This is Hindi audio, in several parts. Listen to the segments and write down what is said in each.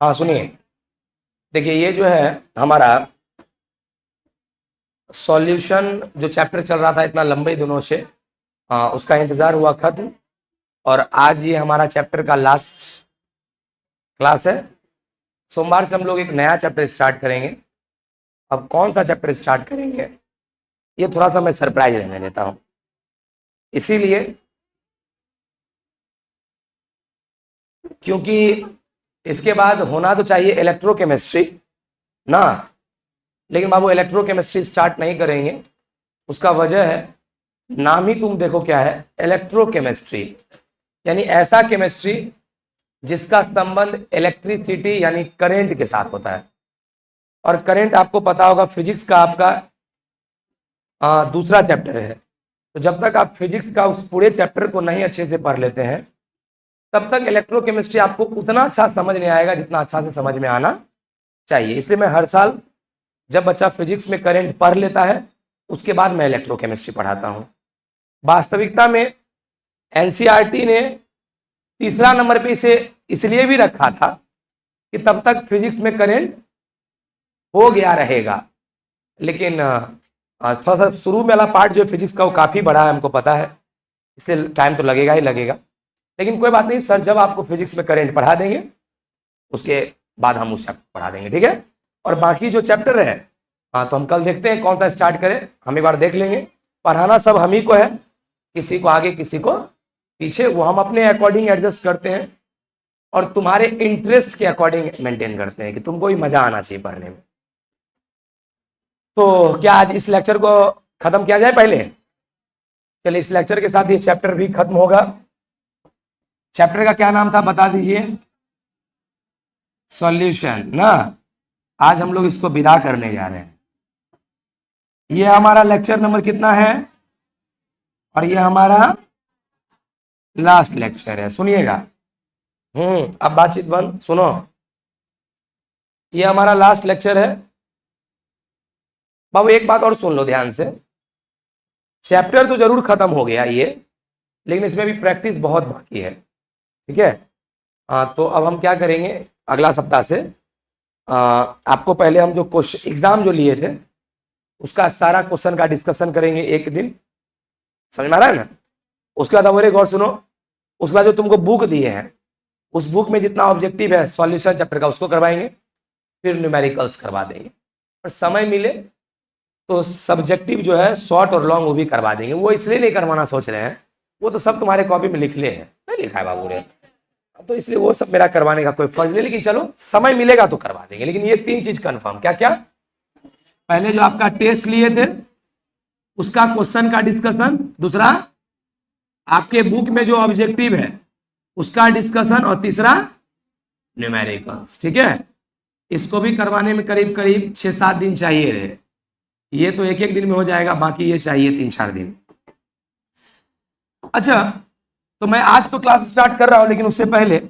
हाँ सुनिए, देखिए ये जो है हमारा सॉल्यूशन जो चैप्टर चल रहा था इतना लंबे दिनों से, उसका इंतजार हुआ खत्म। और आज ये हमारा चैप्टर का लास्ट क्लास है। सोमवार से हम लोग एक नया चैप्टर स्टार्ट करेंगे। अब कौन सा चैप्टर स्टार्ट करेंगे ये थोड़ा सा मैं सरप्राइज रहने देता हूं, इसीलिए क्योंकि इसके बाद होना तो चाहिए इलेक्ट्रोकेमिस्ट्री ना, लेकिन बाबू इलेक्ट्रोकेमिस्ट्री स्टार्ट नहीं करेंगे। उसका वजह है, नाम ही तुम देखो क्या है, इलेक्ट्रोकेमिस्ट्री, यानी ऐसा केमिस्ट्री जिसका संबंध इलेक्ट्रिसिटी यानी करंट के साथ होता है। और करंट आपको पता होगा फिजिक्स का आपका दूसरा चैप्टर है। तो जब तक आप फिजिक्स का उस पूरे चैप्टर को नहीं अच्छे से पढ़ लेते हैं तब तक इलेक्ट्रोकेमिस्ट्री आपको उतना अच्छा समझ नहीं आएगा जितना अच्छा से समझ में आना चाहिए। इसलिए मैं हर साल जब बच्चा फिजिक्स में करंट पढ़ लेता है उसके बाद मैं इलेक्ट्रोकेमिस्ट्री पढ़ाता हूं। वास्तविकता में एनसीईआरटी ने तीसरा नंबर पे इसे इसलिए भी रखा था कि तब तक फिजिक्स में करंट हो गया रहेगा, लेकिन थोड़ा सा शुरू में वाला पार्ट जो फिजिक्स का वो काफ़ी बड़ा है, हमको पता है, इसलिए टाइम तो लगेगा ही लगेगा। लेकिन कोई बात नहीं सर, जब आपको फिजिक्स में करंट पढ़ा देंगे उसके बाद हम उस चैप्टर पढ़ा देंगे, ठीक है। और बाकी जो चैप्टर है तो हम कल देखते हैं कौन सा स्टार्ट करें, हम एक बार देख लेंगे। पढ़ाना सब हम ही को है, किसी को आगे किसी को पीछे, वो हम अपने अकॉर्डिंग एडजस्ट करते हैं और तुम्हारे इंटरेस्ट के अकॉर्डिंग मेंटेन करते हैं कि तुमको भी मजा आना चाहिए पढ़ने में। तो क्या आज इस लेक्चर को खत्म किया जाए पहले? चलिए, इस लेक्चर के साथ ये चैप्टर भी खत्म होगा। चैप्टर का क्या नाम था बता दीजिए? सॉल्यूशन ना। आज हम लोग इसको विदा करने जा रहे हैं। ये हमारा लेक्चर नंबर कितना है और ये हमारा लास्ट लेक्चर है, सुनिएगा। अब बातचीत बंद, सुनो। ये हमारा लास्ट लेक्चर है बाबू। एक बात और सुन लो ध्यान से, चैप्टर तो जरूर खत्म हो गया ये, लेकिन इसमें भी प्रैक्टिस बहुत बाकी है, ठीक है। तो अब हम क्या करेंगे, अगला सप्ताह से आपको पहले हम जो क्वेश्चन एग्जाम जो लिए थे उसका सारा क्वेश्चन का डिस्कशन करेंगे एक दिन, समझ में आ रहा है ना। उसके बाद अब एक और सुनो, उसके बाद जो तुमको बुक दिए हैं उस बुक में जितना ऑब्जेक्टिव है सॉल्यूशन चैप्टर का उसको करवाएंगे, फिर न्यूमेरिकल्स करवा देंगे। और समय मिले तो सब्जेक्टिव जो है शॉर्ट और लॉन्ग वो भी करवा देंगे। वो इसलिए नहीं करवाना सोच रहे हैं, वो तो सब तुम्हारे कॉपी में लिख ले हैं, नहीं लिखा है बाबू ने, तो इसलिए वो सब मेरा करवाने का कोई फर्ज नहीं, लेकिन चलो समय मिलेगा तो करवा देंगे। लेकिन ये 3 चीज कंफर्म, क्या क्या? पहले जो आपका टेस्ट लिए थे उसका क्वेश्चन का डिस्कशन, दूसरा आपके बुक में जो ऑब्जेक्टिव है उसका डिस्कशन, और तीसरा न्यूमेरिकल्स, ठीक है। इसको भी करवाने में करीब करीब 6-7 दिन चाहिए रहे। ये तो एक दिन में हो जाएगा, बाकी ये चाहिए 3-4 दिन। अच्छा, तो मैं आज तो क्लास स्टार्ट कर रहा हूं, लेकिन उससे पहले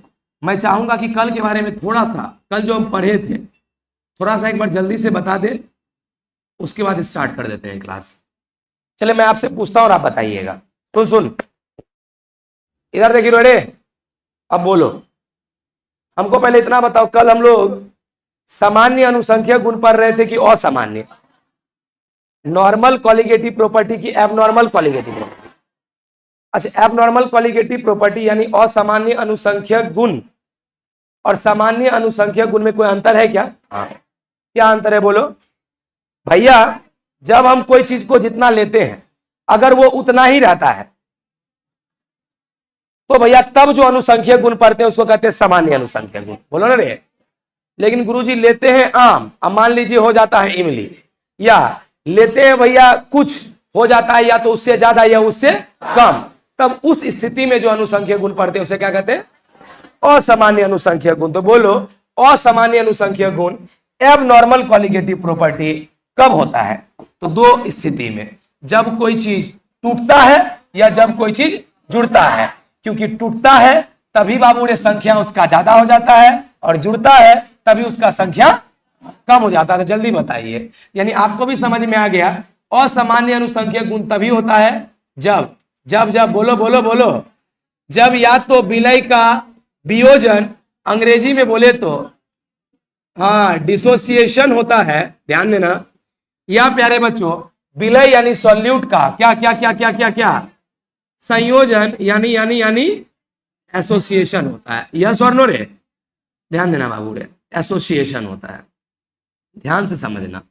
मैं चाहूंगा कि कल के बारे में थोड़ा सा, कल जो हम पढ़े थे थोड़ा सा एक बार जल्दी से बता दे, उसके बाद स्टार्ट कर देते हैं क्लास। चले मैं आपसे पूछता हूं और आप बताइएगा। तो सुन, इधर देखिए रोडे, अब बोलो। हमको पहले इतना बताओ, कल हम लोग सामान्य अनुसंख्यक गुण पढ़ रहे थे कि असामान्य? नॉर्मल कॉलिगेटिव प्रॉपर्टी की एबनॉर्मल कॉलिगेटिव प्रॉपर्टी? अच्छा, एबनॉर्मल कॉलिगेटिव प्रॉपर्टी यानी असामान्य अनुसंख्यक गुण और सामान्य अनुसंख्यक गुण में कोई अंतर है क्या? क्या अंतर है बोलो भैया। जब हम कोई चीज को जितना लेते हैं अगर वो उतना ही रहता है तो भैया तब जो अनुसंख्यक गुण पढ़ते हैं उसको कहते हैं सामान्य अनुसंख्यक गुण, बोलो ना रे। लेकिन गुरुजी लेते हैं आम, अब मान लीजिए हो जाता है इमली, या लेते हैं भैया कुछ हो जाता है या तो उससे ज्यादा या उससे कम, तब उस स्थिति में जो अनुसंख्यक गुण पढ़ते हैं उसे क्या कहते हैं? असामान्य अनुसंख्यक गुण। तो बोलो, असामान्य अनुसंख्यक गुण एबनॉर्मल कॉलिगेटिव प्रॉपर्टी कब होता है? तो 2 स्थिति में, जब कोई चीज टूटता है या जब कोई चीज जुड़ता है। क्योंकि टूटता है तभी बाबू रे संख्या उसका ज्यादा हो जाता है, और जुड़ता है तभी उसका संख्या कम हो जाता है। जल्दी बताइए, यानी आपको भी समझ में आ गया असामान्य अनुसंख्यक गुण तभी होता है जब जब जब बोलो बोलो बोलो, जब या तो विलय का वियोजन अंग्रेजी में बोले तो हाँ डिसोसिएशन होता है, ध्यान देना। या प्यारे बच्चों विलय यानी सॉल्यूट का क्या क्या क्या क्या क्या क्या संयोजन यानी यानी यानी एसोसिएशन होता है। यस और नो रे, ध्यान देना बाबू रे, एसोसिएशन होता है, ध्यान से समझना।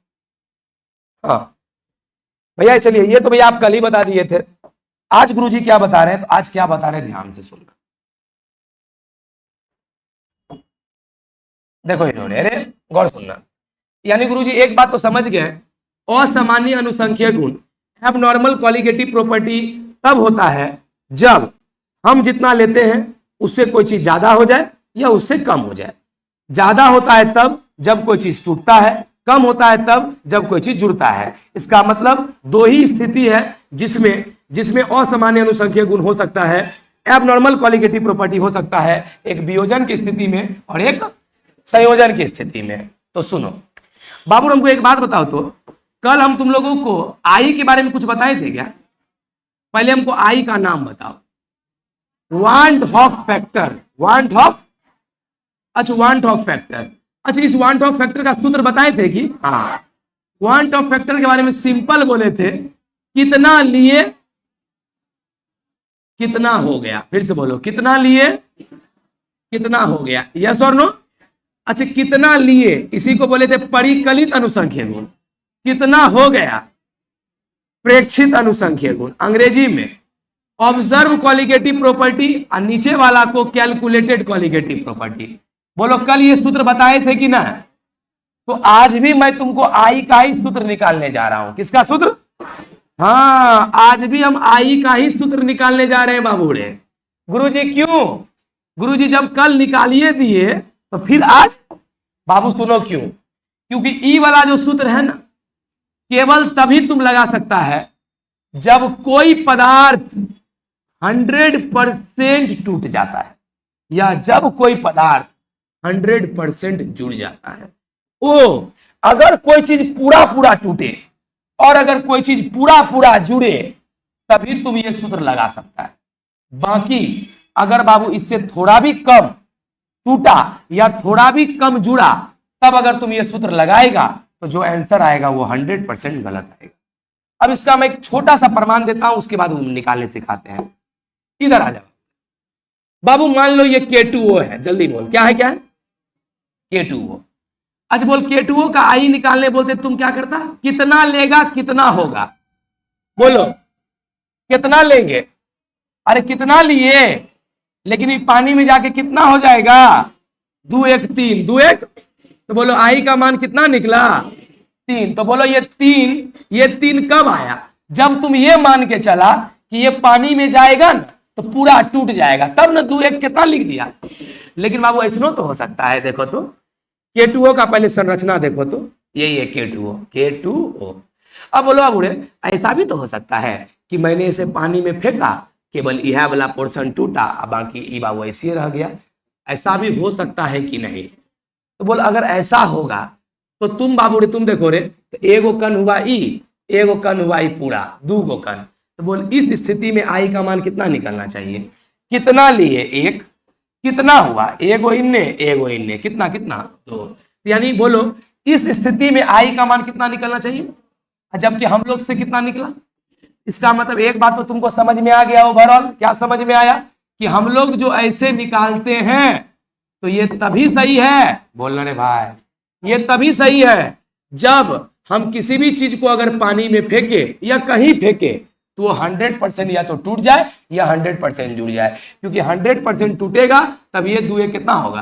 हाँ भैया चलिए, ये तो भैया आप कल ही बता दिए थे। आज गुरुजी क्या बता रहे हैं, तो आज क्या बता रहे हैं ध्यान से सुनना। देखो इन्होंने, अरे गौर सुनना, यानी गुरुजी एक बात तो समझ गए, असामान्य अनुसंख्यक गुण एबनॉर्मल क्वालिटेटिव प्रॉपर्टी तब होता है जब हम जितना लेते हैं उससे कोई चीज ज्यादा हो जाए या उससे कम हो जाए। ज्यादा होता है तब जब कोई चीज टूटता है, कम होता है तब जब कोई चीज जुड़ता है। इसका मतलब दो ही स्थिति है जिसमें असामान्य अनुसंख्यक गुण हो सकता है, एबनॉर्मल क्वालिटेटिव प्रॉपर्टी हो सकता है, एक वियोजन की स्थिति में और एक संयोजन की स्थिति में। तो सुनो बाबू, हमको एक बात बताओ, तो कल हम तुम लोगों को आई के बारे में कुछ बताए थे क्या? पहले हमको आई का नाम बताओ। Want of factor, want of, अच्छा वांट ऑफ फैक्टर, अच्छा इस वांट ऑफ फैक्टर का सूत्र बताए थे कि हाँ, वांट ऑफ फैक्टर के बारे में सिंपल बोले थे, कितना लिए कितना हो गया। फिर से बोलो, कितना लिए कितना हो गया, यस और नो। अच्छा कितना लिए, इसी को बोले थे परिकलित अनुसंख्यक गुण। कितना हो गया, प्रेक्षित अनुसंख्यक गुण। अंग्रेजी में ऑब्जर्व क्वालिटेटिव प्रॉपर्टी और नीचे वाला को कैलकुलेटेड क्वालिटेटिव प्रॉपर्टी। बोलो कल ये सूत्र बताए थे कि ना? तो आज भी मैं तुमको आई का ही सूत्र निकालने जा रहा हूं। किसका सूत्र? हाँ आज भी हम आई का ही सूत्र निकालने जा रहे हैं बाबू रे। गुरुजी क्यों? गुरुजी जब कल निकालिए दिए तो फिर आज बाबू सुनो क्यों? क्योंकि ई वाला जो सूत्र है ना, केवल तभी तुम लगा सकता है जब कोई पदार्थ 100% टूट जाता है या जब कोई पदार्थ 100% जुड़ जाता है। ओ अगर कोई चीज पूरा पूरा टूटे और अगर कोई चीज पूरा पूरा जुड़े तभी तुम ये सूत्र लगा सकता है। बाकी अगर बाबू इससे थोड़ा भी कम टूटा या थोड़ा भी कम जुड़ा तब अगर तुम ये सूत्र लगाएगा तो जो आंसर आएगा वो 100% गलत आएगा। अब इसका मैं एक छोटा सा प्रमाण देता हूं, उसके बाद हम निकालने सिखाते हैं। इधर आ जाओ बाबू, मान लो ये K2O है, जल्दी बोल क्या है, क्या है K2O। अच्छा बोल K2O का आई निकालने बोलते तुम क्या करता? कितना लेगा कितना होगा, बोलो कितना लेंगे। अरे कितना लिए, लेकिन ये पानी में जाके कितना हो जाएगा? 2 1 3, 2 1, तो बोलो आई का मान कितना निकला? 3। तो बोलो ये 3 कब आया? जब तुम ये मान के चला कि ये पानी में जाएगा ना तो पूरा टूट जाएगा, तब ना 2 1 कितना लिख दिया। लेकिन बाबू ऐसा तो हो सकता है, देखो तो K2O का पहले संरचना देखो तो यही है K2O। अब बोलो बाबू रे, ऐसा भी तो हो सकता है कि मैंने इसे पानी में फेंका, केवल यह वाला पोर्शन टूटा बाकी ई बाबू ऐसे रह गया। ऐसा भी हो सकता है कि नहीं? तो बोल अगर ऐसा होगा तो तुम बाबू रे, तुम देखो रे, तो एगो कण हुआ ई, एगो कण हुआ ई पूरा, 2 गो कण। तो बोल इस स्थिति में आई का मान कितना निकलना चाहिए? कितना लिए 1, कितना हुआ एगो इन्ने, कितना कितना 2। यानी बोलो इस स्थिति में आई का मान कितना निकलना चाहिए, जबकि हम लोग से कितना निकला। इसका मतलब एक बात तो तुमको समझ में आ गया ओवरऑल। क्या समझ में आया? कि हम लोग जो ऐसे निकालते हैं तो ये तभी सही है, बोलना रे भाई, ये तभी सही है जब हम किसी भी चीज को अगर पानी में फेंके या कहीं फेंके तो वो 100% या तो टूट जाए या 100% जुड़ जाए। क्योंकि 100% टूटेगा तब ये 2 1 कितना होगा?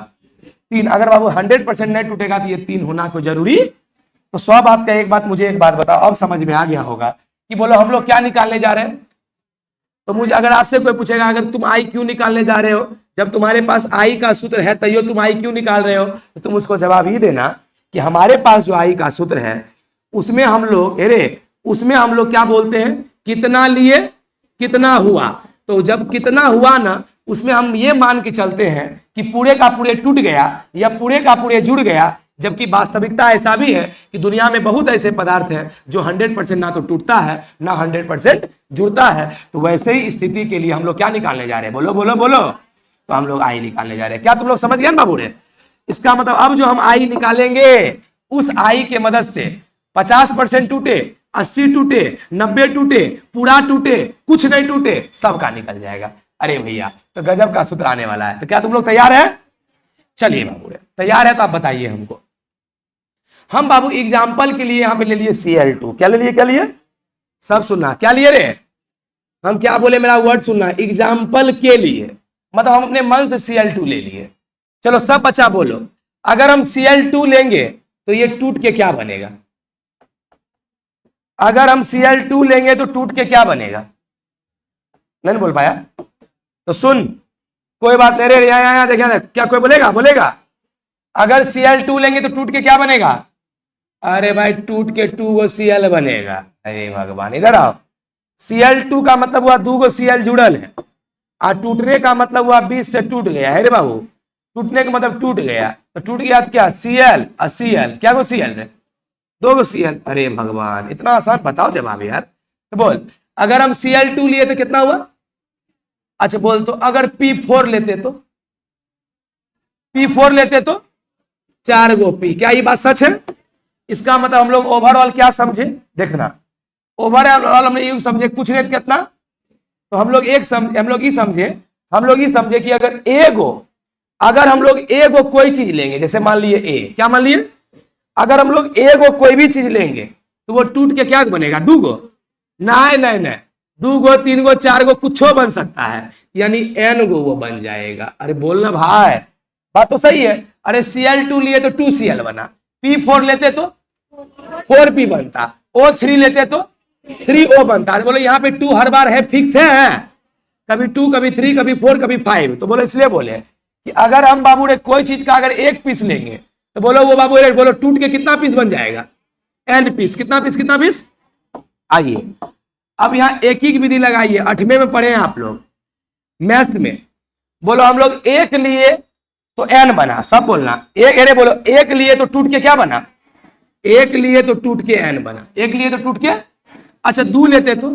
3। अगर बाबू 100% नहीं टूटेगा तो ये 3 होना को जरूरी। तो 100 बात का एक बात, मुझे एक बात बताओ, अब समझ में आ गया होगा कि बोलो हम लोग क्या निकालने जा रहे हैं। तो मुझे अगर आपसे कोई पूछेगा अगर तुम आई क्यों निकालने जा रहे हो, जब तुम्हारे पास आई का सूत्र है तैयो तुम आई क्यों निकाल रहे हो, तो तुम उसको जवाब ही देना कि हमारे पास जो आई का सूत्र है उसमें हम लोग क्या बोलते हैं? कितना लिए कितना हुआ। तो जब कितना हुआ ना, उसमें हम ये मान के चलते हैं कि पूरे का पूरे टूट गया या पूरे का पूरे जुड़ गया। जबकि वास्तविकता ऐसा भी है कि दुनिया में बहुत ऐसे पदार्थ हैं जो 100% ना तो टूटता है ना 100% जुड़ता है। तो वैसे ही स्थिति के लिए हम लोग क्या निकालने जा रहे हैं? बोलो बोलो बोलो, तो हम लोग आई निकालने जा रहे हैं। क्या तुम लोग समझ गए ना बाबू रे? इसका मतलब अब जो हम आई निकालेंगे उस आई के मदद से 50% टूटे, 80 टूटे, 90 टूटे, पूरा टूटे, कुछ नहीं टूटे, सबका निकल जाएगा। अरे भैया तो गजब का सूत्र आने वाला है। तो क्या तुम लोग तैयार है? चलिए बाबू रे, तैयार है तो आप बताइए हमको। हम बाबू एग्जाम्पल के लिए यहां पे ले लिए Cl2। क्या ले लिए? क्या लिए? सब सुनना। क्या लिए रे? हम क्या बोले, मेरा वर्ड सुनना। एग्जाम्पल के लिए मतलब हम अपने मन से Cl2 ले लिए। चलो सब बच्चा बोलो, अगर हम Cl2 लेंगे तो ये टूट के क्या बनेगा? अगर हम Cl2 लेंगे तो टूट के क्या बनेगा? नहीं बोल पाया तो सुन, कोई बात नहीं रे, यहाँ देखिए क्या कोई बोलेगा? बोलेगा अगर Cl2 लेंगे तो टूट के क्या बनेगा? अरे भाई टूट के 2 Cl बनेगा। अरे भगवान, इधर आओ। Cl2 का मतलब हुआ 2 Cl जुड़ल है, और टूटने का मतलब हुआ 20 से टूट गया है रे बाबू। टूटने का मतलब टूट गया, तो टूट गया तो क्या? Cl और Cl, क्या को Cl रे? 2 Cl। अरे भगवान, इतना आसान बताओ जवाब यार। तो बोल, अगर हम Cl2 लिए तो कितना हुआ? अच्छा बोल, तो अगर P4 लेते तो? P4 लेते तो 4 गो P। क्या ये बात सच है? इसका मतलब हम लोग ओवरऑल क्या समझे? देखना, ओवरऑल हमने ये समझे कुछ नहीं कितना, तो हम लोग हम लोग ये समझे कि अगर हम लोग एगो कोई चीज लेंगे, जैसे मान लिए ए, क्या मान लिए? अगर हम लोग एगो कोई भी चीज लेंगे तो वो टूट के क्या बनेगा? 2 गो? नहीं, 2 गो, 3 गो, 4 गो, कुछो बन सकता है, यानी n गो वो बन जाएगा। अरे बोलना भाई, बात तो सही है। अरे Cl2 लिए तो 2 Cl बना, P4 लेते तो 4P बनता, O3 लेते तो 3O बनता। अरे बोले यहाँ पे 2 हर बार है, फिक्स है, कभी 2, कभी 3, कभी 4, कभी 5। तो बोले इसलिए बोले कि अगर हम बाबू रे कोई चीज का अगर एक पीस लेंगे तो बोलो वो बाबू रे बोलो टूट के कितना पीस बन जाएगा? n piece. कितना पीस? कितना पीस? आइए अब यहाँ एक ही विधि लगाइए। 8वें में पढ़े हैं आप लोग मैथ्स में। बोलो हम लोग एक लिए तो n बना, सब बोलना। एक, अरे बोलो एक लिए तो टूट के क्या बना? एक लिए तो टूट के n बना। एक लिए तो टूट के, अच्छा 2 लेते तो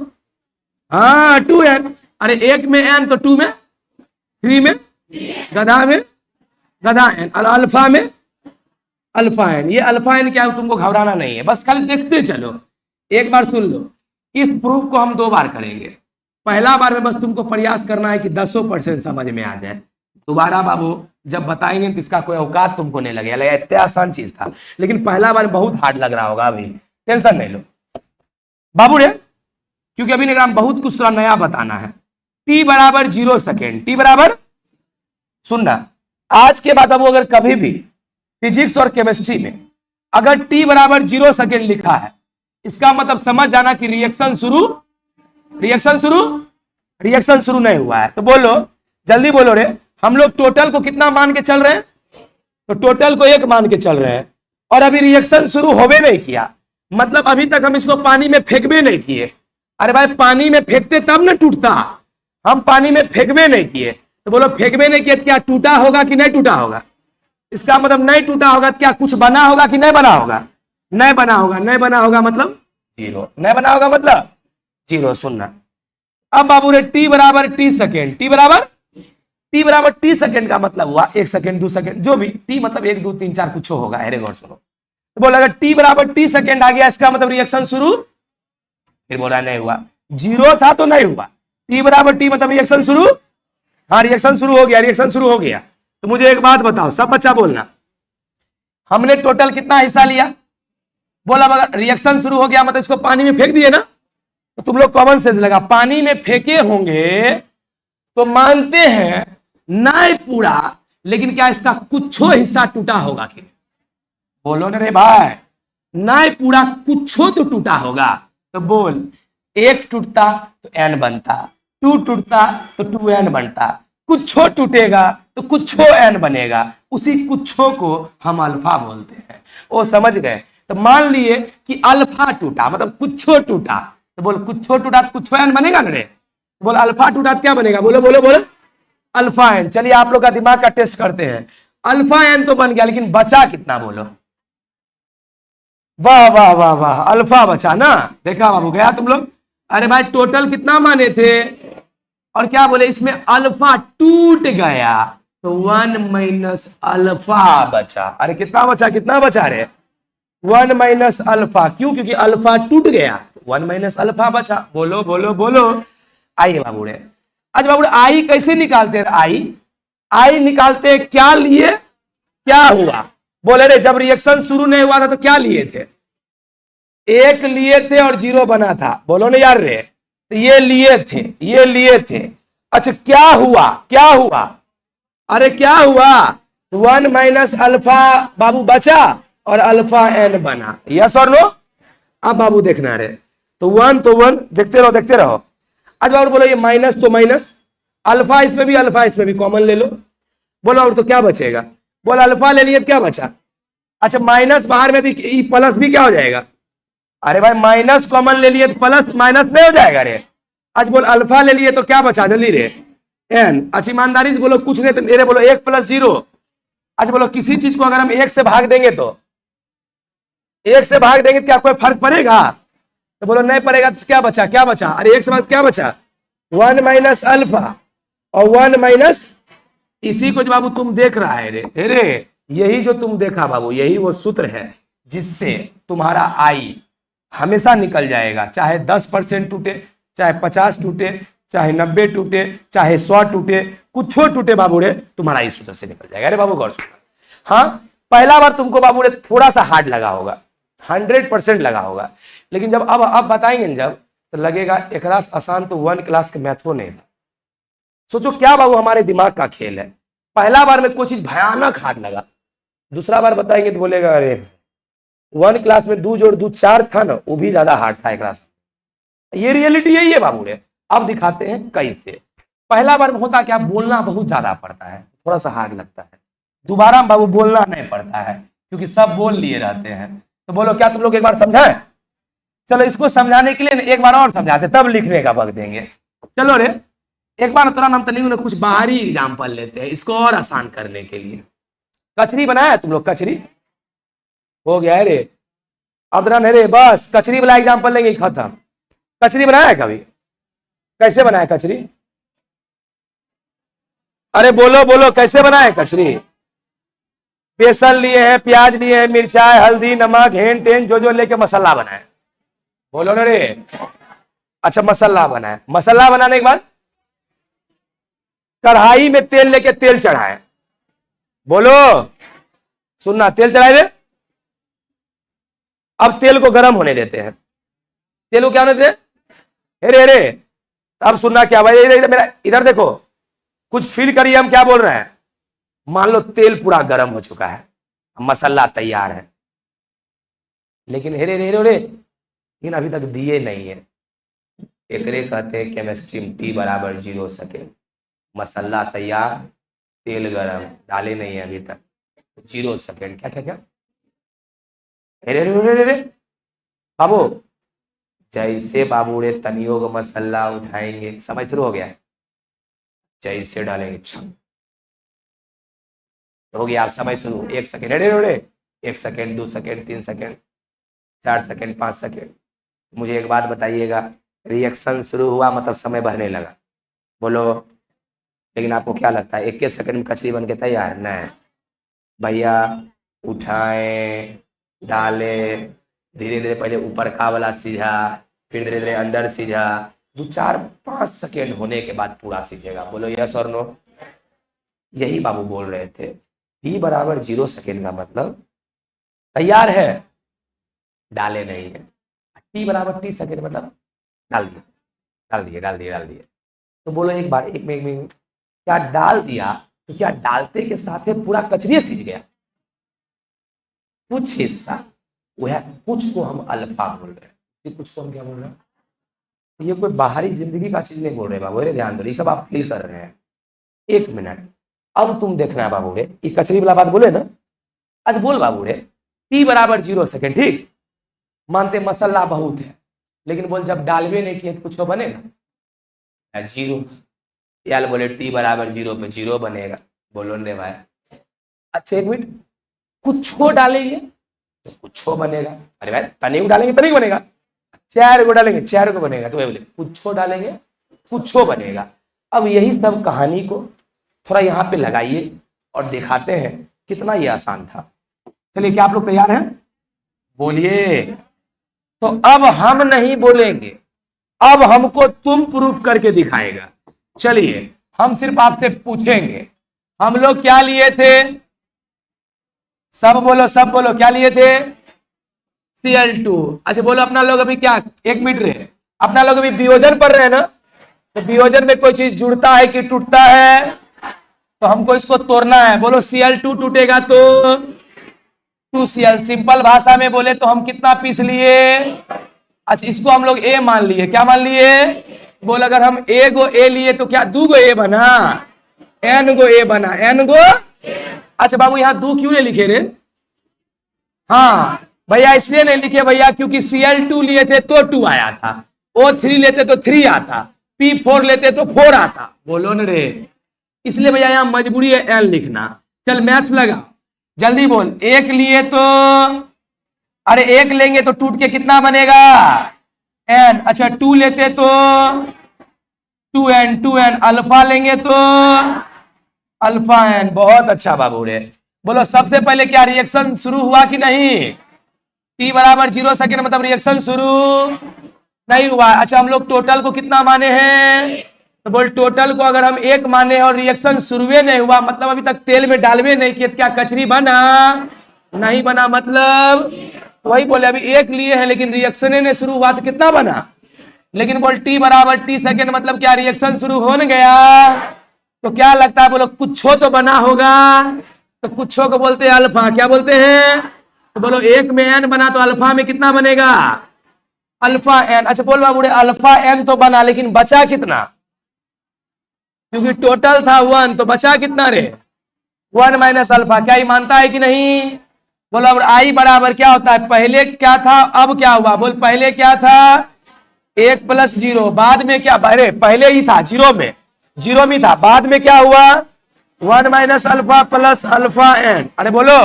हाँ 2n। अरे एक में n तो 2 में, 3 में गधा में गधा n, और अल्फा में अल्फा n। ये अल्फा n क्या है तुमको घबराना नहीं है, बस खाली देखते चलो। एक बार सुन लो, इस प्रूफ को हम 2 बार करेंगे। पहला बार में बस तुमको प्रयास करना है कि 10% समझ में आ जाए। दोबारा बाबू जब बताएंगे तो इसका कोई औकात तुमको नहीं लगेगा, इतना आसान चीज था। लेकिन पहला बार बहुत हार्ड लग रहा होगा, अभी टेंशन नहीं लो बाबू रे, क्योंकि अभी निगरान बहुत कुछ थोड़ा नया बताना है। t बराबर 0 सेकेंड, t बराबर, सुनना आज के बाद अब अगर कभी भी फिजिक्स और केमिस्ट्री में अगर t बराबर 0 सेकेंड लिखा है, इसका मतलब समझ जाना कि रिएक्शन शुरू नहीं हुआ है। तो बोलो जल्दी बोलो रे, हम लोग टोटल को कितना मान के चल रहे हैं? तो टोटल को 1 मान के चल रहे हैं, और अभी रिएक्शन शुरू होवे नहीं किया, मतलब अभी तक हम इसको पानी में फेंकबे नहीं किए। अरे भाई पानी में फेंकते तब ना टूटता, हम पानी में फेंकबे नहीं किए। तो बोलो फेंकबे नहीं किए तो क्या टूटा होगा कि नहीं टूटा होगा? इसका मतलब नहीं टूटा होगा तो क्या कुछ बना होगा कि नहीं बना होगा? नहीं बना होगा। नहीं बना होगा मतलब 0, नहीं बना होगा मतलब 0। सुनना अब बाबू रे, t बराबर t सेकेंड, t बराबर t सेकेंड का मतलब हुआ 1 सेकेंड, 2 सेकेंड, जो भी t मतलब 1, 2, 3, 4 कुछ होगा। अरे गौर सुनो, तो बोला अगर t बराबर t सेकेंड आ गया, इसका मतलब रिएक्शन शुरू। फिर बोला नहीं हुआ, 0 था तो नहीं हुआ। t बराबर t मतलब रिएक्शन शुरू। हाँ रिएक्शन शुरू हो गया, रिएक्शन शुरू हो गया। तो मुझे एक बात बताओ, सब बच्चा बोलना, हमने टोटल कितना हिस्सा लिया? बोला अगर रिएक्शन शुरू हो गया मतलब इसको पानी में फेंक दिए ना, तो तुम लोग कॉमन सेंस लगा, पानी में फेंके होंगे तो मानते हैं नहीं पूरा, लेकिन क्या इसका कुछ हिस्सा टूटा होगा कि? बोलो ना रे भाई, नहीं पूरा कुछ तो टूटा होगा। तो बोल, 1 टूटता तो n बनता, 2 टूटता तो 2n बनता, कुछो टूटेगा तो कुछो n बनेगा। उसी कुछो को हम अल्फा बोलते हैं। वो समझ गए? तो मान लिए कि अल्फा टूटा मतलब कुछो टूटा, तो बोल कुछो टूटा तो कुछो n बनेगा ना रे। बोल अल्फा टूटा तो क्या बनेगा? बोलो बोलो बोलो, अल्फा n। चलिए आप लोग का दिमाग का टेस्ट करते हैं। अल्फा n तो बन गया, लेकिन बचा कितना? बोलो। वाह वाह वाह वाह, अल्फा बचा ना। देखा बाबू, गया तुम लोग। अरे भाई टोटल कितना माने थे? और क्या बोले इसमें अल्फा टूट गया तो 1 माइनस अल्फा बचा। अरे कितना बचा, कितना बचा रे, 1 माइनस अल्फा। क्यों? क्योंकि अल्फा टूट गया, 1 माइनस अल्फा बचा। बोलो बोलो बोलो। आइए बाबूड़े, अच्छा बाबूड़े आई कैसे निकालते हैं? आई निकालते हैं क्या लिए, क्या हुआ? बोले रे जब रिएक्शन शुरू नहीं हुआ था तो क्या लिए थे? एक लिए थे और 0 बना था। बोलो ना यार रे, तो ये लिए थे, ये लिए थे। अच्छा क्या हुआ, क्या हुआ? अरे क्या हुआ? 1 माइनस अल्फा बाबू बचा और अल्फा एन बना। यस और नो? अब बाबू देखना रे, तो 1 तो 1, देखते रहो देखते रहो। अच्छा बाबू बोलो ये माइनस तो माइनस, अल्फा इसमें भी अल्फा इसमें भी कॉमन ले लो। बोलो और तो क्या बचेगा? बोलो अल्फा ले लिए तो क्या बचा? अच्छा माइनस बाहर में भी, प्लस भी क्या हो जाएगा? अरे भाई माइनस कॉमन ले लिए तो प्लस माइनस में हो जाएगा रे। आज बोल अल्फा ले लिए तो क्या बचा जल्दी रे? एन। अच्छा ईमानदारी से बोलो, कुछ नहीं तो मेरे बोलो 1 प्लस 0। अच्छा बोलो किसी चीज को अगर हम 1 से भाग देंगे तो 1 से भाग देंगे तो क्या कोई फर्क पड़ेगा? तो बोलो नहीं पड़ेगा। तो क्या बचा, क्या बचा? अरे 1 से बाद क्या बचा? 1 माइनस अल्फा और 1 माइनस, इसी को जो बाबू तुम देख रहा है रे, रे यही जो तुम देखा बाबू, यही वो सूत्र है जिससे तुम्हारा आई हमेशा निकल जाएगा। चाहे 10% टूटे, चाहे 50 टूटे, चाहे 90 टूटे, चाहे 100 टूटे, कुछ टूटे बाबू रे, तुम्हारा इस सूत्र से निकल जाएगा। अरे बाबू गौर सुनना। हाँ पहला बार तुमको बाबू रे थोड़ा सा हार्ड लगा होगा, 100% लगा होगा, लेकिन जब अब बताएंगे जब, तो लगेगा एक क्लास आसान तो 1 क्लास के मैथो नहीं था। सोचो क्या बाबू हमारे दिमाग का खेल है। पहला बार में कोई चीज भयानक हार्ड लगा, दूसरा बार बताएंगे तो बोलेगा अरे 1 क्लास में 2 जोड़ 2 4 था ना, वो भी ज्यादा हार्ड था एक क्लास। ये रियलिटी यही है बाबू रे। अब दिखाते हैं कैसे। पहला बार में होता क्या, बोलना बहुत ज्यादा पड़ता है, थोड़ा सा हार्ड लगता है। दोबारा बाबू बोलना नहीं पड़ता है क्योंकि सब बोल लिए रहते हैं। तो बोलो क्या तुम लोग एक बार समझाएं? चलो इसको समझाने के लिए एक बार और समझाते, तब लिखने का वक्त देंगे। चलो रे एक बार तुरंत हम तनिक कुछ बाहरी एग्जाम्पल लेते हैं इसको और आसान करने के लिए। कचरी बनाया तुम लोग? कचरी हो गया है रे, अब रन है रे, बस कचरी वाला एग्जाम्पल लेंगे खत्म। कचरी बनाया है कभी? कैसे बनाया कचरी? अरे बोलो बोलो कैसे बनाए कचरी? बेसन लिए हैं, प्याज लिए हैं, मिर्चाई, हल्दी, नमक, हेन टेन जो लेके मसाला बनाए। बोलो ना रे। अच्छा मसाला बनाए, मसाला बनाने के बाद कढ़ाई में तेल लेके तेल चढ़ाए। बोलो सुनना, तेल चढ़ाए रे। अब तेल को गर्म होने देते हैं। तेल को क्या होने देते हैं? अरे अरे अब सुनना क्या भाई, मेरा इधर देखो, कुछ फील करिए हम क्या बोल रहे हैं। मान लो तेल पूरा गर्म हो चुका है, मसाला तैयार है, लेकिन हेरे रे रे लेकिन अभी तक दिए नहीं है। एकरे कहते हैं केमिस्ट्री में T बराबर 0 सेकेंड। मसाला तैयार, तेल गरम, डाले नहीं है अभी तक, 0 सेकेंड। क्या क्या क्या? अरे रे रे बाबू, जैसे बाबू रे तनियोग मसाला उठाएंगे, समय शुरू हो गया, जैसे डालेंगे छम हो गया। आप समय शुरू, 1 सेकेंड, अरे 1 second, 2 second, 3 second, 4 second, 5 second. मुझे एक बात बताइएगा, रिएक्शन शुरू हुआ मतलब समय बढ़ने लगा। बोलो, लेकिन आपको क्या लगता है 21 सेकंड में कचरी बन के तैयार? नहीं भैया, उठाएं, डाले, धीरे धीरे पहले ऊपर का वाला सीझा, फिर धीरे धीरे अंदर सीझा, 2 4 5 सेकेंड होने के बाद पूरा सीझेगा। बोलो यस और नो? यही बाबू बोल रहे थे। T बराबर 0 सेकेंड का मतलब तैयार है, डाले नहीं है। T बराबर T सेकेंड मतलब डाल दिए डाल दिए डाल दिए डाल दिए। तो बोलो एक बार, एक में क्या डाल दिया, तो क्या डालते के साथ ही पूरा कचरी सीझ गया? कुछ हिस्सा, वह कुछ को हम अल्फा बोल रहे हैं, कुछ को हम क्या बोल रहे हैं? ये कोई बाहरी जिंदगी का चीज नहीं बोल रहे बाबू रे, ध्यान दो, ये सब आप फील कर रहे हैं। 1 मिनट, अब तुम देखना है बाबू रे, ये कचरी वाला बात बोले ना। आज बोल बाबू रे, T बराबर 0 सेकेंड, ठीक मानते मसाला बहुत है, लेकिन बोल जब डालवे नहीं किए तो कुछ बनेगा? 0। यार बोले T बराबर 0 पे 0 बनेगा। बोलो ने भाई, अच्छा 1 मिनट, कुछ डालेंगे तो कुछ बनेगा। अरे भाई तनिक डालेंगे तनिक बनेगा, 4 को डालेंगे 4 को बनेगा। तो बोले कुछ डालेंगे कुछ बनेगा। अब यही सब कहानी को थोड़ा यहाँ पे लगाइए और दिखाते हैं कितना ये आसान था। चलिए, क्या आप लोग तैयार हैं? बोलिए। तो अब हम नहीं बोलेंगे, अब हमको तुम प्रूफ करके दिखाएगा। चलिए, हम सिर्फ आपसे पूछेंगे, हम लोग क्या लिए थे? सब बोलो, सब बोलो, क्या लिए थे? Cl2। अच्छा बोलो, अपना लोग अभी क्या, एक मिनट रहे, अपना लोग अभी वियोजन पढ़ रहे हैं ना? तो वियोजन में कोई चीज जुड़ता है कि टूटता है? तो हमको इसको तोड़ना है। बोलो, Cl2 टूटेगा तो 2Cl। सिंपल भाषा में बोले तो हम कितना पीस लिए? अच्छा, इसको हम लोग A मान लिए। क्या मान लिए? बोल, अगर हम A गो A लिए तो क्या 2 गो A बना? N गो A बना, N गो। अच्छा बाबू, यहाँ 2 क्यों नहीं लिखे रे? हाँ भैया, इसलिए नहीं लिखे भैया क्योंकि Cl2 लिए थे तो 2 आया था, O3 लेते तो 3 आता, P4 लेते तो 4 आता। बोलो न रे, इसलिए भैया यहाँ मजबूरी है N लिखना। चल मैथ्स लगा, जल्दी बोल। एक लिए तो, अरे एक लेंगे तो टूट के कितना बनेगा? N। अच्छा 2 लेते तो 2N, 2N। अल्फा लेंगे तो अल्फा N। बहुत अच्छा बाबू रे। बोलो, सबसे पहले क्या रिएक्शन शुरू हुआ कि नहीं? T बराबर 0 सेकेंड मतलब रिएक्शन शुरू नहीं हुआ। अच्छा, हम लोग टोटल को कितना माने हैं? तो बोल, टोटल को अगर हम 1 माने और रिएक्शन शुरू नहीं हुआ मतलब अभी तक तेल में डालवे नहीं किए, क्या कचरी बना? नहीं बना। मतलब वही बोले, अभी 1 लिए हैं लेकिन रिएक्शन ने शुरू हुआ तो कितना बना? लेकिन बोल, T बराबर T सेकेंड मतलब क्या रिएक्शन शुरू हो न गया? तो क्या लगता है? बोलो, कुछो तो बना होगा। तो कुछो को बोलते हैं अल्फा। क्या बोलते हैं? तो बोलो, 1 में N बना तो अल्फा में कितना बनेगा? Alpha N। अच्छा बोल बाबू, अल्फा N तो बना लेकिन बचा कितना? क्योंकि टोटल था 1 तो बचा कितना रे? 1 माइनस अल्फा। क्या ये मानता है कि नहीं? बोलो, अब I बराबर क्या होता है? पहले क्या था, अब क्या हुआ? बोल, पहले क्या था? 1 प्लस 0। बाद में क्या? अरे पहले ही था 0 में, 0 में था। बाद में क्या हुआ? 1 minus alpha plus alpha N। अरे बोलो,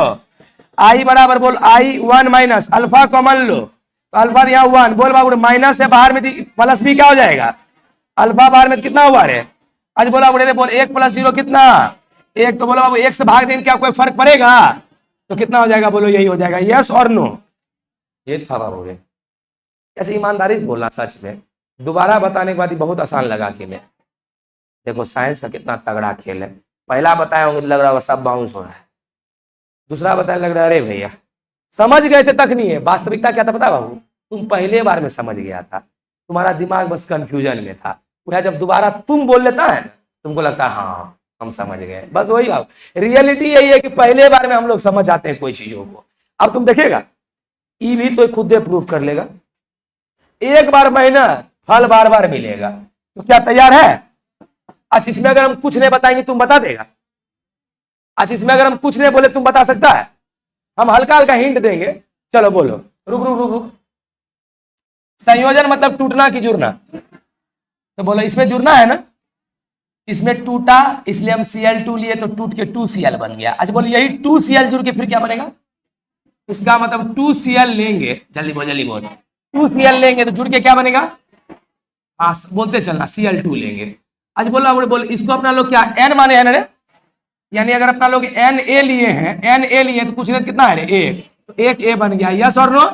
I बराबर, बोल I 1 माइनस अल्फा कॉमन लो तो अल्फा यहाँ 1। बोल बाबू, माइनस से बाहर में प्लस भी क्या हो जाएगा? अल्फा बाहर में कितना हुआ रे? आज बोला बुढ़े, बोल 1 प्लस 0 कितना? 1। तो बोलो बाबू, 1 से भाग देंगे क्या कोई फर्क पड़ेगा? तो कितना हो जाएगा? बोलो, यही हो जाएगा। यस और नो? ये था बाबू रे। ऐसे ईमानदारी से बोलना, सच में दोबारा बताने के बाद ही बहुत आसान लगा कि मैं, देखो साइंस का कितना तगड़ा खेल है। पहला बताया होंगे लग रहा होगा सब बाउंस हो रहा है, दूसरा बताने लग रहा है अरे भैया समझ गए थे तक नहीं है। वास्तविकता क्या था पता बाबू? तुम पहले बार में समझ गया था, तुम्हारा दिमाग बस कंफ्यूजन में था। वह जब दोबारा तुम बोल लेता है तुमको लगता है हाँ हम समझ गए। बस वही बात, रियलिटी यही है कि पहले बार में हम लोग समझ आते हैं कोई चीजों को। अब तुम देखेगा ई भी तो खुद प्रूफ कर लेगा, एक बार मेहनत फल बार बार मिलेगा। तो क्या तैयार है? अच्छा, इसमें अगर हम कुछ नहीं बताएंगे तुम बता देगा? अच्छा, इसमें अगर हम कुछ नहीं बोले तुम बता सकता है? हम हल्का हल्का हिंट देंगे। चलो बोलो, रुक रुक रुक रुक। संयोजन मतलब टूटना कि जुड़ना? तो बोलो, इसमें जुड़ना है ना, इसमें टूटा इसलिए हम Cl2 लिए तो टूट के 2Cl बन गया। अच्छा बोलो, यही 2Cl जुड़ के फिर क्या बनेगा? इसका मतलब 2Cl लेंगे, जल्दी बोल जल्दी बोल, 2Cl लेंगे तो जुड़ के क्या बनेगा? हाँ बोलते चलना, Cl2 लेंगे। अच्छा बोलो बोलो, इसको अपना लोग क्या N माने हैं ना रे? यानी अगर अपना लोग Na लिए हैं, Na लिए तो कुछ कितना है रे? 1। तो 1 A बन गया। यस और नो?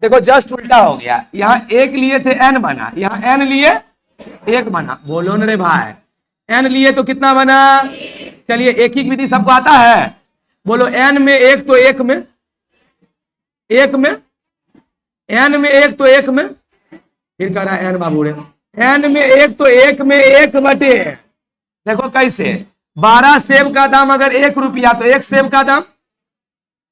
देखो जस्ट उल्टा हो गया, यहाँ 1 लिए थे N बना, यहाँ N लिए 1 बना। बोलो न रे भाई, N लिए तो कितना बना? चलिए एक ही विधि सबको आता है। बोलो, N में 1 तो 1 में, 1 में N में 1 तो 1 में, फिर कह रहा है N बाबू रे, N में 1 तो 1 में 1 बटे। देखो कैसे, 12 सेब का दाम अगर 1 रुपया तो 1 सेब का दाम।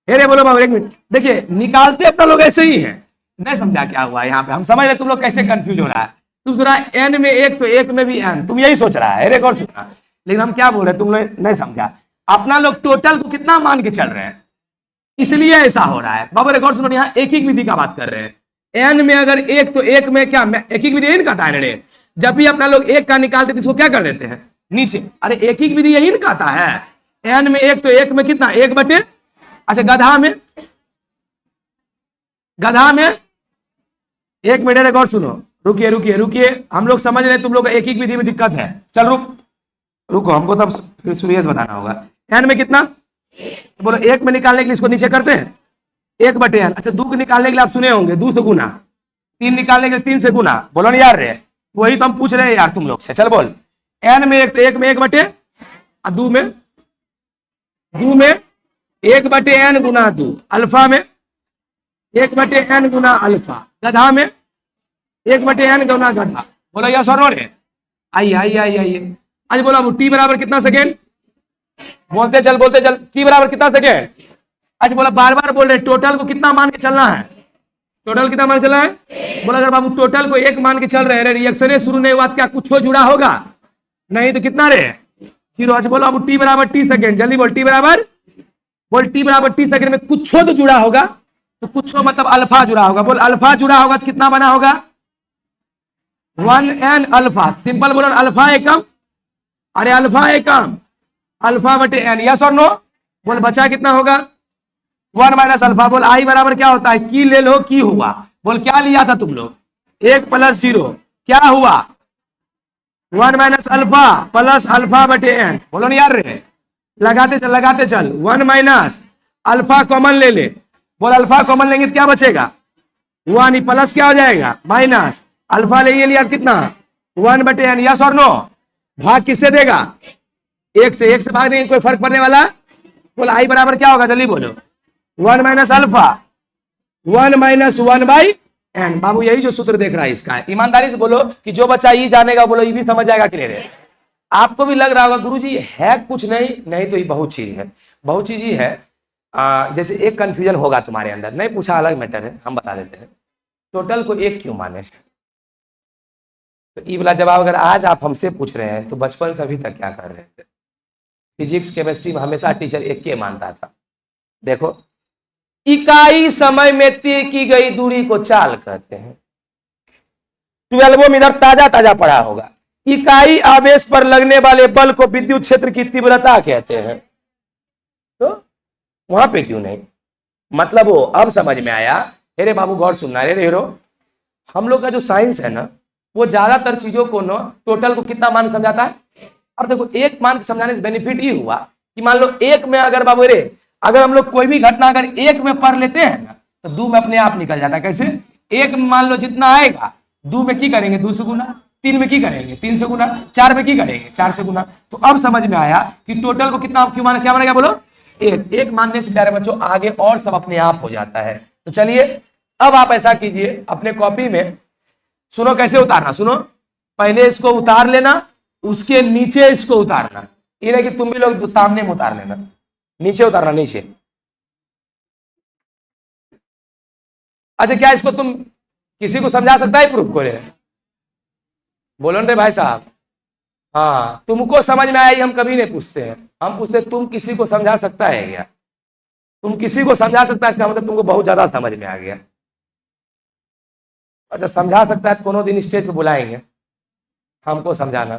अरे बोलो बाबू 1 मिनट, देखिए निकालते अपना लोग ऐसे ही है। नहीं समझा क्या हुआ यहाँ पे? हम समझ रहे तुम लोग कैसे कंफ्यूज हो रहा है। दूसरा N में 1 तो 1 में भी N, तुम यही सोच रहा है। अरे गौर सुनना, लेकिन हम क्या बोल रहे हैं तुम लोग नहीं समझा। अपना लोग टोटल को कितना मान के चल रहे हैं, इसलिए ऐसा हो रहा है। बाबू गौर सुनो, यहाँ एक ही विधि का बात कर रहे हैं। N में अगर 1 तो 1 में क्या, एक ही विधि यही कहता है रे? जब भी अपना लोग 1 का निकालते तो इसको क्या कर देते हैं? नीचे। अरे एक ही विधि यही ना कहता है, N में 1 तो 1 में कितना? 1 बटे। अच्छा गधा में, गधा में 1 मिनट गौर सुनो, रुकिए रुकिए रुकिए, हम लोग समझ रहे हैं, तुम लोग एक ही विधि में दिक्कत है। चल रुको, हमको तब फिर सीरियस बताना होगा। एन में कितना, बोलो एक में निकालने के लिए इसको नीचे करते हैं, 1/n। अच्छा, 2 को निकालने के लिए आप सुने होंगे 2 से गुना, 3 निकालने के लिए 3 से गुना, बोलो ना यार रे, वही तो हम पूछ रहे हैं यार तुम लोग से। चल बोल, एन में एक में 1/, 2 में 1/n गुना 2, अल्फा में 1/n गुना अल्फा, गधा में 1/n गुना गधा। बोलो यस और नो रे, आइए। आज बोला टी बराबर कितना सेकेंड, बोलते चल, टी बराबर कितना सेकेंड। आज बोला बार बार बोल रहे, टोटल को कितना मान के चलना है, टोटल कितना मान के चलना है। बोला अगर बाबू टोटल को 1 मान के चल रहे हैं, रिएक्शन शुरू नहीं हुआ, क्या कुछ जुड़ा होगा, नहीं तो कितना रे, 0। अच्छा बोलो अब टी बराबर टी सेकेंड, जल्दी बोल, टी बराबर टी सेकेंड में कुछ तो जुड़ा होगा, तो कुछ मतलब अल्फा जुड़ा होगा। बोल अल्फा जुड़ा होगा तो कितना बना होगा, 1n अल्फा। सिंपल बोलो, अल्फा एकम, अरे अल्फा एकम, अल्फा बटे n, यस और नो। बोल बचा कितना होगा, 1 माइनस अल्फा। बोल आई बराबर क्या होता है, की ले लो, की हुआ। बोल क्या लिया था तुम लोग, 1 + 0, क्या हुआ 1 माइनस अल्फा प्लस अल्फा बटे n। बोलो ना यार रे, लगाते चल, 1 माइनस अल्फा कॉमन ले ले। बोल अल्फा कॉमन लेंगे तो क्या बचेगा, 1 ही प्लस क्या हो जाएगा, माइनस अल्फा ले लिया कितना, 1/n, यस और नो। भाग किससे देगा, 1 से भाग देंगे, कोई फर्क पड़ने वाला। बोल आई बराबर क्या होगा, जल्दी बोलो, 1 माइनस अल्फा 1 माइनस 1/n। बाबू यही जो सूत्र देख रहा है इसका, ईमानदारी से बोलो कि जो बच्चा ये जानेगा, बोलो ये भी समझ जाएगा क्लियर है। आपको भी लग रहा होगा गुरुजी है कुछ नहीं तो ये बहुत चीज है, बहुत चीज ही है। जैसे एक कंफ्यूजन होगा तुम्हारे अंदर, नहीं पूछा अलग मैटर है, हम बता देते हैं। टोटल को 1 क्यों माने, तो ये वाला जवाब अगर आज आप हमसे पूछ रहे हैं तो बचपन से अभी तक क्या कर रहे थे। फिजिक्स केमिस्ट्री में हमेशा टीचर 1 के मानता था। देखो, इकाई समय में तय की गई दूरी को चाल कहते हैं। 12 में इधर ताजा पड़ा होगा। इकाई आवेश पर लगने वाले बल को विद्युत क्षेत्र की तीव्रता कहते हैं। तो वहां पे क्यों नहीं, मतलब वो अब समझ में आया। अरे बाबू गौर सुनना रे हीरो, हम लोग का जो साइंस है ना, वो ज्यादातर चीजों को ना टोटल को कितना मान समझाता है। अब देखो 1 मान के समझाने से बेनिफिट ये हुआ कि मान लो 1 में अगर बाबू रे, अगर हम लोग कोई भी घटना अगर 1 में पढ़ लेते हैं ना, तो 2 में अपने आप निकल जाता है। कैसे, 1 में मान लो जितना आएगा, 2 में की करेंगे 2 से गुना, 3 में की करेंगे 3 से गुना, 4 में की करेंगे 4 से गुना। तो अब समझ में आया कि टोटल को कितना क्यों माना, क्या माना गया, बोलो 1 मानने से प्यारे बच्चों आगे और सब अपने आप हो जाता है। तो चलिए अब आप ऐसा कीजिए, अपने कॉपी में सुनो कैसे उतारना, सुनो, पहले इसको उतार लेना, उसके नीचे इसको उतारना। ये नहीं कि तुम भी लोग सामने में उतार लेना, नीचे उतारना, नीचे। अच्छा क्या इसको तुम किसी को समझा सकता है प्रूफ को, बोलो रे भाई साहब। हाँ, तुमको समझ में आया हम कभी नहीं पूछते हैं, हम पूछते तुम किसी को समझा सकता है क्या, तुम किसी को समझा सकता है, इसका मतलब तुमको बहुत ज्यादा समझ में आ गया। अच्छा समझा सकता है तो कोनो दिन स्टेज पे बुलाएंगे हमको समझाना,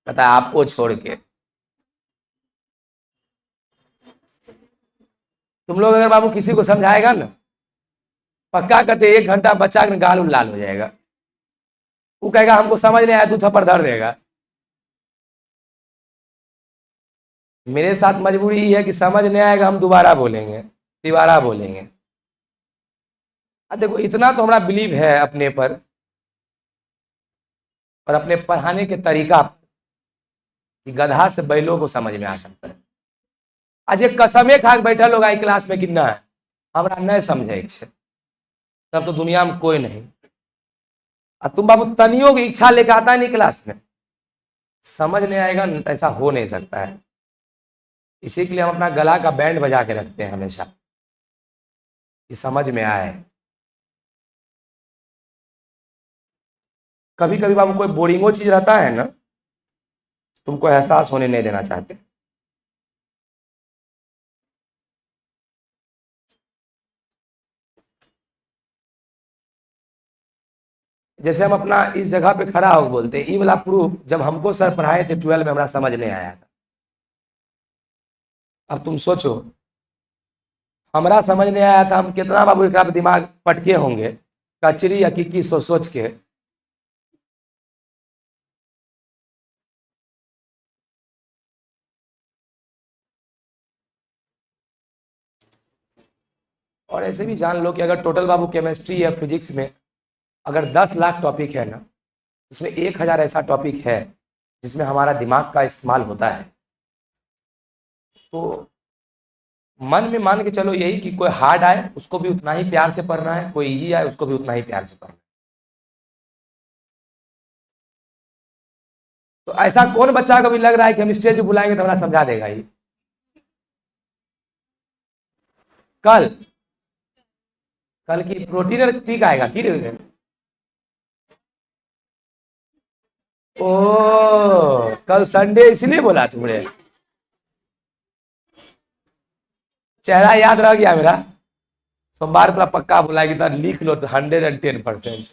पता है आपको छोड़ के। तुम लोग अगर बाबू किसी को समझाएगा ना, पक्का कहते 1 घंटा बच्चा का गाल लाल हो जाएगा, वो कहेगा हमको समझ नहीं आया, 2 थप्पड़ धर देगा। मेरे साथ मजबूरी ही है कि समझ नहीं आएगा, हम दोबारा बोलेंगे। देखो इतना तो हमारा बिलीव है अपने पर और अपने पढ़ाने के तरीका पर कि गधा से बैलों को समझ में आ सकता है। आज एक कसमे खा के बैठा लोग आई क्लास में कितना है, हमारा नहीं समझे तब तो दुनिया में कोई नहीं। और तुम बाबू तनियों की इच्छा लेकर आता है नहीं क्लास में, समझ नहीं आएगा, ऐसा हो नहीं सकता है। इसी के लिए हम अपना गला का बैंड बजा के रखते हैं हमेशा कि समझ में आए। कभी कभी बाबू कोई बोरिंगो चीज रहता है ना, तुमको एहसास होने नहीं देना चाहते। जैसे हम अपना इस जगह पे खड़ा हो बोलते हैं, ये वाला प्रूफ जब हमको सर पढ़ाए थे 12 में, हमारा समझ नहीं आया था। अब तुम सोचो हमारा समझ नहीं आया था, हम कितना बाबू एक दिमाग पटके होंगे कचरी या की सोच सोच के। और ऐसे भी जान लो कि अगर टोटल बाबू केमिस्ट्री या फिजिक्स में अगर 10 लाख टॉपिक है ना, उसमें 1,000 ऐसा टॉपिक है जिसमें हमारा दिमाग का इस्तेमाल होता है। तो मन में मान के चलो यही कि कोई हार्ड आए उसको भी उतना ही प्यार से पढ़ना है, कोई इजी आए उसको भी उतना ही प्यार से पढ़ना है। तो ऐसा कौन बच्चा को भी लग रहा है कि हम स्टेज पे बुलाएंगे तो हमारा समझा देगा ही? कल कल की प्रोटीन और पीक आएगा की रे? ओ, कल संडे इसलिए बोला तुमने? चेहरा याद रह गया मेरा। सोमवार को पक्का बुलाएगी तो लिख लो, तो 110%।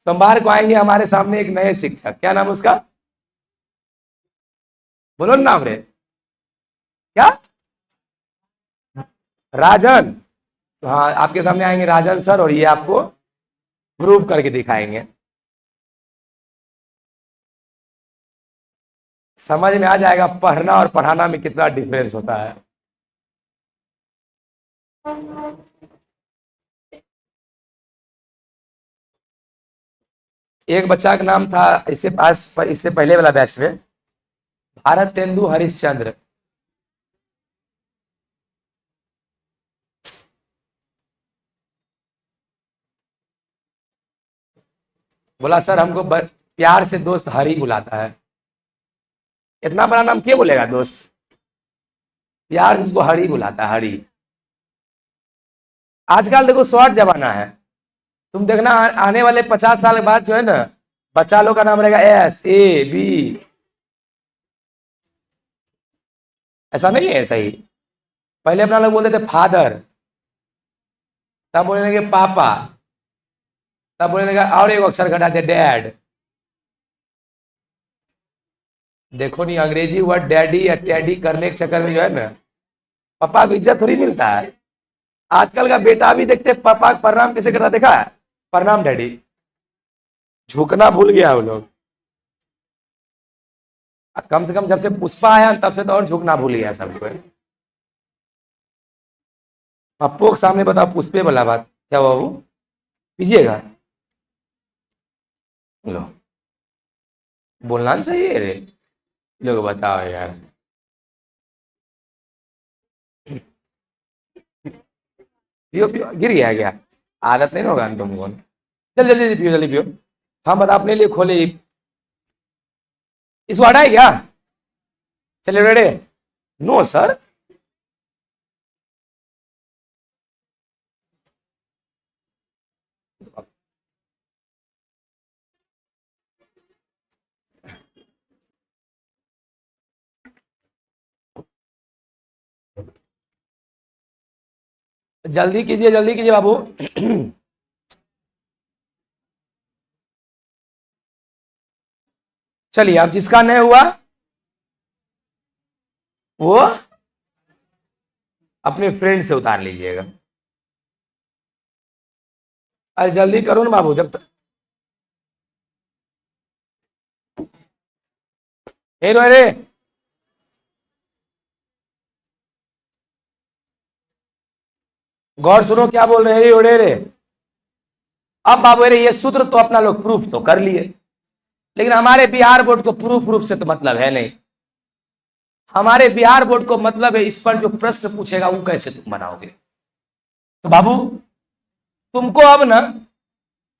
सोमवार को आएंगे हमारे सामने एक नए शिक्षक, क्या नाम उसका? बोलो नाम रे, क्या? राजन। तो हाँ, आपके सामने आएंगे राजन सर और ये आपको प्रूव करके दिखाएंगे। समझ में आ जाएगा पढ़ना और पढ़ाना में कितना डिफरेंस होता है। एक बच्चा का नाम था इससे पहले वाला बैच में, भारत तेंदु हरिश्चंद्र। बोला सर हमको प्यार से दोस्त हरी बुलाता है। इतना बड़ा नाम क्या बोलेगा दोस्त? प्यार से उसको हरी बुलाता है, हरी। आजकल देखो शॉर्ट जमाना है, तुम देखना आने वाले 50 साल के बाद जो है ना, बच्चा लोग का नाम रहेगा SAB। ऐसा नहीं है? ऐसा ही पहले अपना लोग बोलते थे फादर, तब बोलने लगे पापा, तब बोलने लगा और एक अक्षर घटा दे डैड। देखो नहीं, अंग्रेजी वर्ड डैडी या टैडी करने के चक्कर में जो है ना, पापा को इज्जत थोड़ी मिलता है। आजकल का बेटा भी देखते पापा प्रणाम कैसे करता, देखा है? प्रणाम डैडी, झुकना भूल गया वो लोग। कम से कम जब से पुष्पा आया तब से तो और झुकना भूल गया सबको। पप्पू के सामने बताओ पुष्पे वाला बात क्या हुआ, वो पीजिएगा? लो, बोलना चाहिए रे, लोग बताओ यार। पियो पियो, गिर गया क्या? आदत नहीं ना होगा तुमको। जल्दी जल्दी पियो, जल्दी पियो। हम बता अपने लिए खोले, इसको हटाए क्या? चलिए रेडे? No sir. जल्दी कीजिए बाबू। चलिए, अब जिसका नहीं हुआ वो अपने फ्रेंड से उतार लीजिएगा। अरे जल्दी करो ना बाबू, जब तक रे। गौर सुनो क्या बोल रहे हैं ओडे रे। अब बाबू रे, ये सूत्र तो अपना लोग प्रूफ तो कर लिए, लेकिन हमारे बिहार बोर्ड को प्रूफ रूप से तो मतलब है नहीं। हमारे बिहार बोर्ड को मतलब है इस पर जो प्रश्न पूछेगा वो कैसे तुम बनाओगे। तो बाबू तुमको अब ना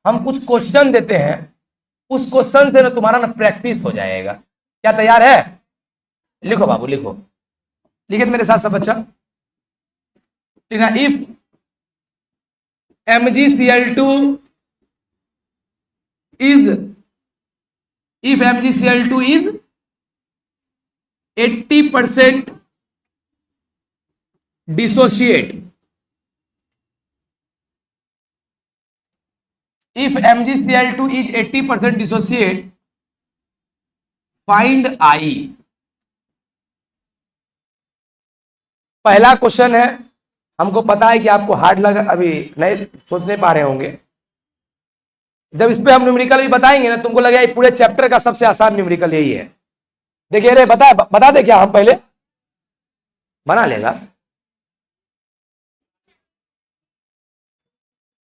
हम कुछ क्वेश्चन देते हैं, उस क्वेश्चन से ना तुम्हारा ना प्रैक्टिस हो जाएगा। क्या तैयार है? लिखो बाबू, लिखो, लिखे मेरे साथ सब बच्चा। If MgCl2 is if MgCl2 is 80% dissociate, if MgCl2 is 80% dissociate, find I। पहला क्वेश्चन है हमको पता है कि आपको हार्ड लगा, अभी नहीं सोच नहीं पा रहे होंगे। जब इस पे हम न्यूमेरिकल भी बताएंगे ना, तुमको लगेगा ये पूरे चैप्टर का सबसे आसान न्यूमेरिकल यही है। देखिए रे, बता दे क्या हम पहले बना लेगा।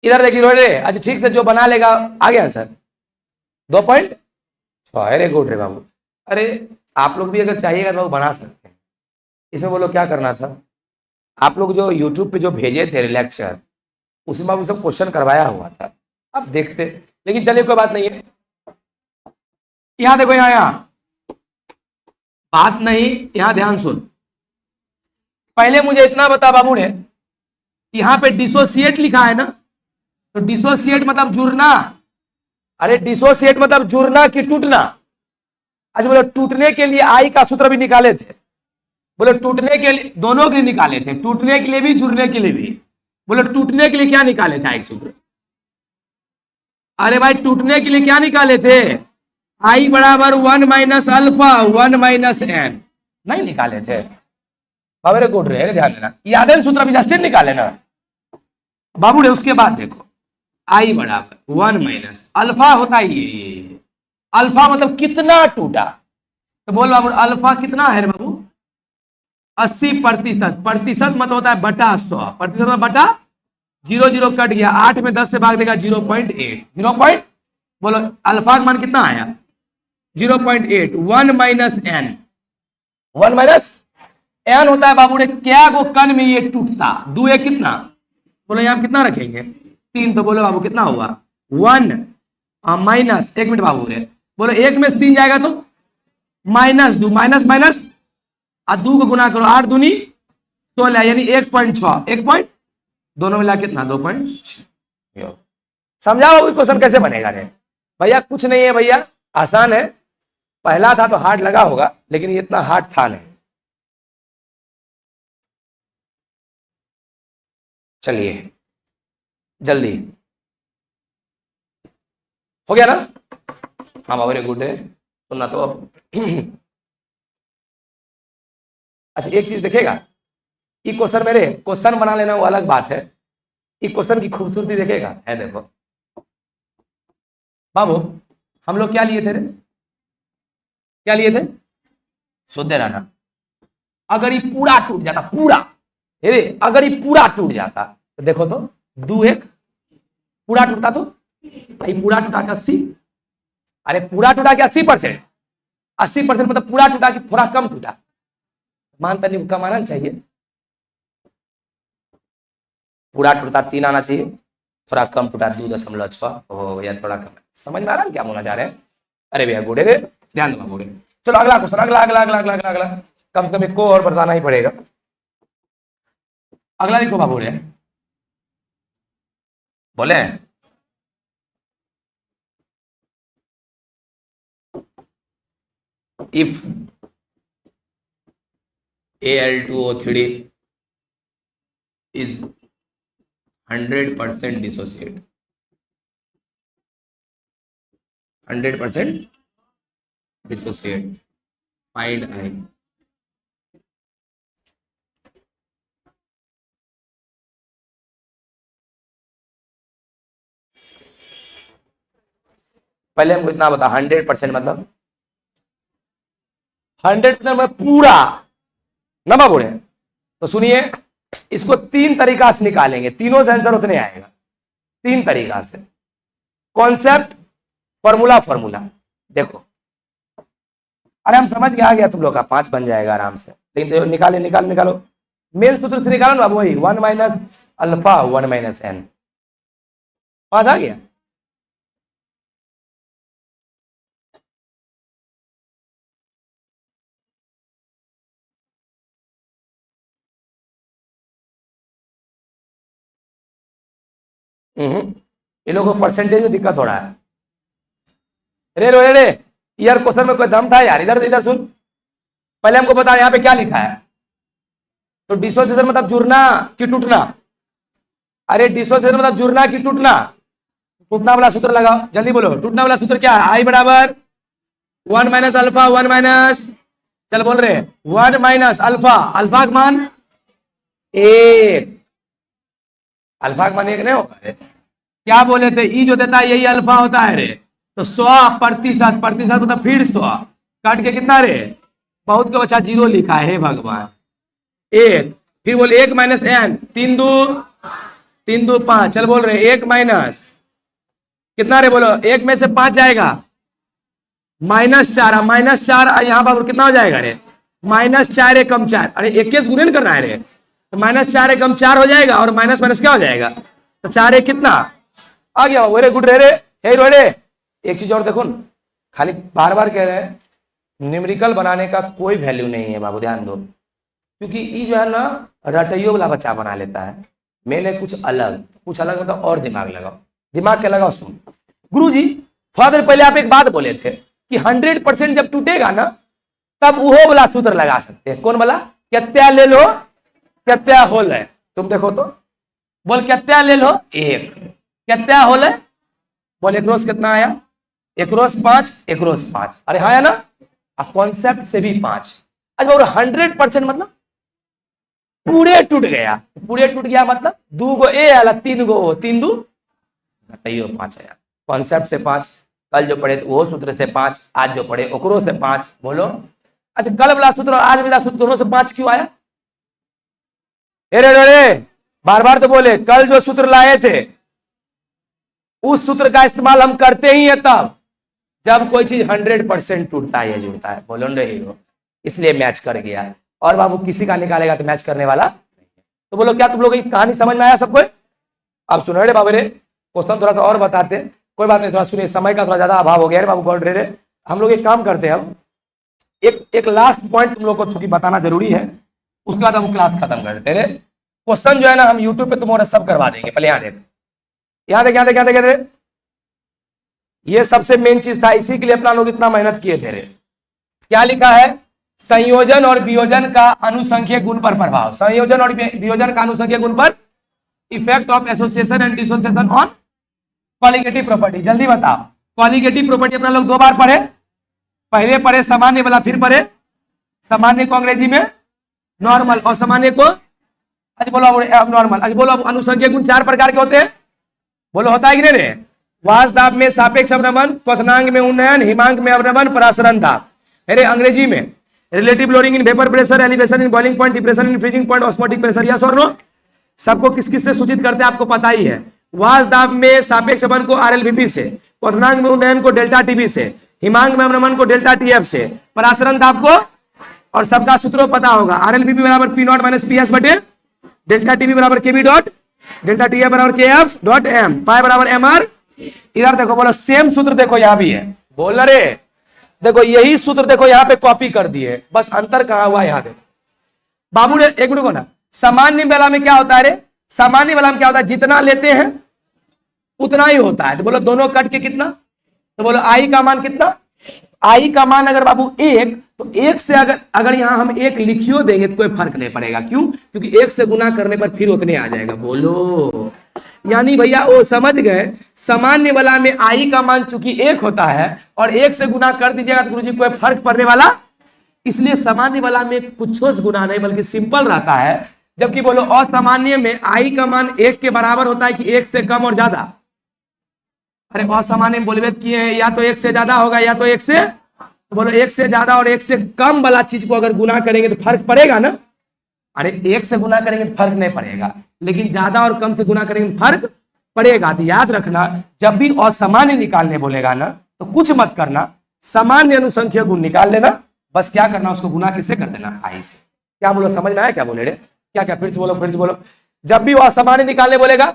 इधर देखिए रे, अच्छा ठीक से जो बना लेगा आ गया आंसर 2.6। अरे गुड रे बाबू। अरे आप लोग भी अगर चाहिएगा तो बना सकते हैं। इसमें बोलो क्या करना था, आप लोग जो यूट्यूब पे जो भेजे थे लेक्चर, उसमें अब सब क्वेश्चन करवाया हुआ था, अब देखते। लेकिन चलिए कोई बात नहीं है। यहां देखो, यहां बात नहीं, यहां ध्यान सुन। पहले मुझे इतना बता बाबू ने, यहां पे डिसोसिएट लिखा है ना, तो डिसोसिएट मतलब जुड़ना। अरे डिसोसिएट मतलब जुड़ना कि टूटना। अच्छा बोलो टूटने के लिए आई का सूत्र भी निकाले थे, बोलो टूटने के लिए, दोनों के लिए निकाले थे, टूटने के लिए भी जुड़ने के लिए भी। बोलो टूटने के लिए क्या निकाले थे आई सूत्र? अरे भाई टूटने के लिए क्या निकाले थे? आई बराबर 1 माइनस अल्फा 1 माइनस एन, नहीं निकाले थे? अरे गुड रे, ध्यान देना, याद है सूत्र अभी जस्ट निकाले ना बाबू रे। उसके बाद देखो आई बराबर 1 माइनस अल्फा होता है ये। अल्फा मतलब कितना टूटा, तो बोल बाबू अल्फा कितना है रे बाबू? 80%। प्रतिशत मत होता है बटा 100, प्रतिशत मतलब बटा 0 0 कट गया, 8 में 10 से भाग देगा 0.8। 0. बोलो अल्फा का मान कितना आया? 0.8। 1 माइनस एन, 1 माइनस एन होता है बाबू ने क्या को कण में ये टूटता। 2 एक कितना, बोलो यहां कितना रखेंगे? 3। तो बोलो बाबू कितना हुआ? 1 माइनस, 1 मिनट बाबू रे, बोलो 1 में से 3 जाएगा तो -2, माइनस माइनस 2 को गुना करो, 8 दूनी 16, यानी 1.6। 1 दोनों मिला कितना? 2.6। समझाओ अभी क्वेश्चन कैसे बनेगा रे भैया? कुछ नहीं है भैया, आसान है। पहला था तो हार्ड लगा होगा, लेकिन ये इतना हार्ड था नहीं। चलिए जल्दी हो गया ना? हाँ बाबू रे गुड है, सुनना तो अब। अच्छा एक चीज देखेगा, ये क्वेश्चन मेरे क्वेश्चन बना लेना वो अलग बात है, ये क्वेश्चन की खूबसूरती देखेगा है। देखो बाबू, हम लोग क्या लिए थे रे? क्या लिए थे? शुद्ध रहना। अगर ये पूरा टूट जाता, पूरा, अरे अगर ये पूरा टूट जाता तो देखो तो 2 1 पूरा टूटता तो ये पूरा टूटा के 80। अरे पूरा टूटा के 80%, 80% मतलब पूरा टूटा कि थोड़ा कम टूटा? मानता नहीं, कम आना चाहिए। पूरा टूटा 3 आना चाहिए, थोड़ा कम टूटा 2.6 हो या थोड़ा कम। समझ में आ रहा है क्या बोलना चाह रहे हैं? अरे भैया गुड़े रे, ध्यान दो गुड़े। चलो अगला क्वेश्चन, अगला अगला अगला अगला अगला अगला कम से कम एक को और बताना ही पड़ेगा। अगला लिखो बाबू रे, बोले if Al2O3 is 100% dissociate, 100% dissociate, find I। पहले हमको इतना बता, 100% मतलब 100% में पूरा ना बोले। तो सुनिए, इसको 3 तरीका से निकालेंगे, तीनों से आंसर उतने आएगा। 3 तरीका से, कॉन्सेप्ट, फॉर्मूला, फॉर्मूला। देखो अरे हम समझ के आ गया तुम लोग का 5 बन जाएगा आराम से, लेकिन निकाले निकालो मेन सूत्र से निकालो ना वही 1 माइनस अल्फा 1 माइनस एन। 5 आ गया। ये लोगों को परसेंटेज में दिक्कत हो रहा है। रे यार क्वेश्चन में कोई दम था यार? इधर इधर सुन, पहले हमको बता यहाँ पे क्या लिखा है। तो डिसोसिएशन मतलब जुड़ना कि टूटना? अरे डिसोसिएशन मतलब जुड़ना कि टूटना? टूटना वाला सूत्र लगाओ, जल्दी बोलो। टूटना वाला सूत्र क्या है? आई बराबर 1 माइनस अल्फा 1 माइनस, चल बोल रहे 1 माइनस अल्फा, अल्फा का मान 1 अल्फा का मान 1 नहीं होगा रे? क्या बोले थे, ई जो देता है यही अल्फा होता है रे। तो 100% प्रतिशत मतलब फिर 100 काट के कितना रे, बहुत को बच्चा 0 लिखा है, हे भगवान। 1 फिर बोले 1 माइनस एन, 3 2 5, चल बोल रहे 1 माइनस कितना रे, बोलो 1 में से 5 जाएगा -4, -4 यहाँ पर कितना हो जाएगा रे, -4 एकम 4, अरे 21 गुणन करना है रे, तो -4 एकम 4 हो जाएगा और माइनस माइनस क्या हो जाएगा, तो 4 एक कितना आ गया, वेरी गुड रे, हे रे। एक चीज और देखो न, खाली बार बार कह रहे हैं न्यूमेरिकल बनाने का कोई वैल्यू नहीं है बाबू, ध्यान दो, क्योंकि ये जो है ना रटइयो वाला बच्चा बना लेता है, मैंने कुछ अलग मतलब और दिमाग लगाओ, दिमाग क्या लगाओ, सुन गुरुजी थोड़ा देर पहले आप एक बात बोले थे कि 100% जब टूटेगा ना तब वो वाला सूत्र लगा सकते हैं, कौन वाला, क्या ले लो क्या होल है, तुम देखो तो बोल क्या ले लो 1, क्या होल है, बोल एक रोज कितना आया, 1 रोज 5, 1 रोज 5, अरे हाँ है ना, कॉन्सेप्ट से भी 5। अच्छा और 100% मतलब पूरे टूट गया, पूरे टूट गया मतलब 2 गो ए आला 3 गो ओ, 3 2 बताइयो 5 आया, कॉन्सेप्ट से 5, कल जो पढ़े वो सूत्र से 5, आज जो पढ़े ओकरो से 5, बोलो। अच्छा कल वाला सूत्र और आज वाला सूत्र दोनों से 5 क्यों आया, रे बार बार तो बोले कल जो सूत्र लाए थे उस सूत्र का इस्तेमाल हम करते ही है तब जब कोई चीज 100% टूटता है या जुड़ता है, बोलो ना हीरो, इसलिए मैच कर गया, और बाबू किसी का निकालेगा तो मैच करने वाला नहीं है। तो बोलो क्या तुम लोग की कहानी समझ में आया सबको, अब सुनो रे बाबू रे, क्वेश्चन थोड़ा सा और बताते, कोई बात नहीं, थोड़ा सुनिए, समय का थोड़ा ज्यादा अभाव हो गया रे बाबू गॉड रे, हम लोग एक काम करते हैं, हम एक लास्ट पॉइंट तुम लोग को चूंकि बताना जरूरी है, उसके बाद हम क्लास खत्म कर देते हैं। क्वेश्चन जो है ना हम यूट्यूब पे तुम्हारा सब करवा देंगे, पहले यहाँ देख, यहाँ देख, ये सबसे मेन चीज था, इसी के लिए अपना लोग इतना मेहनत किए थे रे। क्या लिखा है, संयोजन और वियोजन का अनुसंख्यक गुण पर प्रभाव, संयोजन और वियोजन का अनुसंख्यक गुण पर effect of association and dissociation on colligative property, जल्दी बताओ, कॉलिगेटिव प्रॉपर्टी अपना लोग 2 बार पढ़े, पहले पढ़े सामान्य वाला, फिर पढ़े सामान्य को अंग्रेजी में नॉर्मल और सामान्य को, अच्छा बोलो अब नॉर्मल, अच्छा बोलो अब अनुसंख्यक गुण 4 प्रकार के होते हैं, बोलो होता है कि नहीं रे, वास्तव में सापेक्ष अवनमन, क्वथनांक में उन्नयन, हिमांक में अवनमन, परासरण दाब, अरे अंग्रेजी में relative loading in vapour pressure, elevation in boiling point, depression in freezing point, osmotic pressure, yes और नो, सबको किस किस से सूचित करते हैं आपको पता ही है, वास्तव में सापेक्ष अवनमन को आरएलवीपी से, क्वथनांक में उन्नयन को डेल्टा टीबी से, हिमांक में अवनमन को डेल्टा टीएफ से, परासरण दाब को, और सबका सूत्र पता होगा, आरएलवीपी बराबर P not minus P S बटे डेल्टा टीबी बराबर केबी डॉट डेल्टा टीएफ बराबर के एफ डॉट एम, पाई बराबर एम आर। इधर देखो, बोलो सेम सूत्र देखो यहां भी है, बोल रे देखो यही सूत्र देखो यहाँ पे कॉपी कर दिए, बस अंतर कहां हुआ यहाँ देखो बाबू ने, एक मिनट को ना, सामान्य वाला में क्या होता है रे, सामान्य वाला में क्या होता है, जितना लेते हैं उतना ही होता है, तो बोलो दोनों कट के कितना, तो बोलो आई का मान कितना, आई का मान अगर बाबू 1, तो 1 से अगर यहां हम 1 लिखियो देंगे तो कोई फर्क नहीं पड़ेगा, क्यों, क्योंकि 1 से गुना करने पर फिर उतने आ जाएगा, बोलो, यानी भैया वो समझ गए, सामान्य वाला में आई का मान चूंकि 1 होता है और 1 से गुना कर दीजिएगा तो गुरुजी कोई फर्क पड़ने वाला, इसलिए सामान्य वाला में कुछ गुना नहीं बल्कि सिंपल रहता है, जबकि बोलो असामान्य में आई का मान 1 के बराबर होता है कि 1 से कम और ज्यादा, अरे असामान्य में बोलबे किए हैं या तो 1 से ज्यादा होगा या तो 1 से, तो बोलो 1 से ज्यादा और 1 से कम वाला चीज को अगर गुना करेंगे तो फर्क पड़ेगा ना, अरे 1 से गुना करेंगे तो फर्क नहीं पड़ेगा, लेकिन ज्यादा और कम से गुना करेंगे तो फर्क पड़ेगा। तो याद रखना जब भी असामान्य निकालने बोलेगा ना तो कुछ मत करना, सामान्य अनुसंख्यक गुण निकाल लेना, बस क्या करना उसको गुना किससे कर देना, आई से। क्या बोलो, समझ में आया क्या बोले रे, क्या क्या, फिर से बोलो, जब भी वो असामान्य निकालने बोलेगा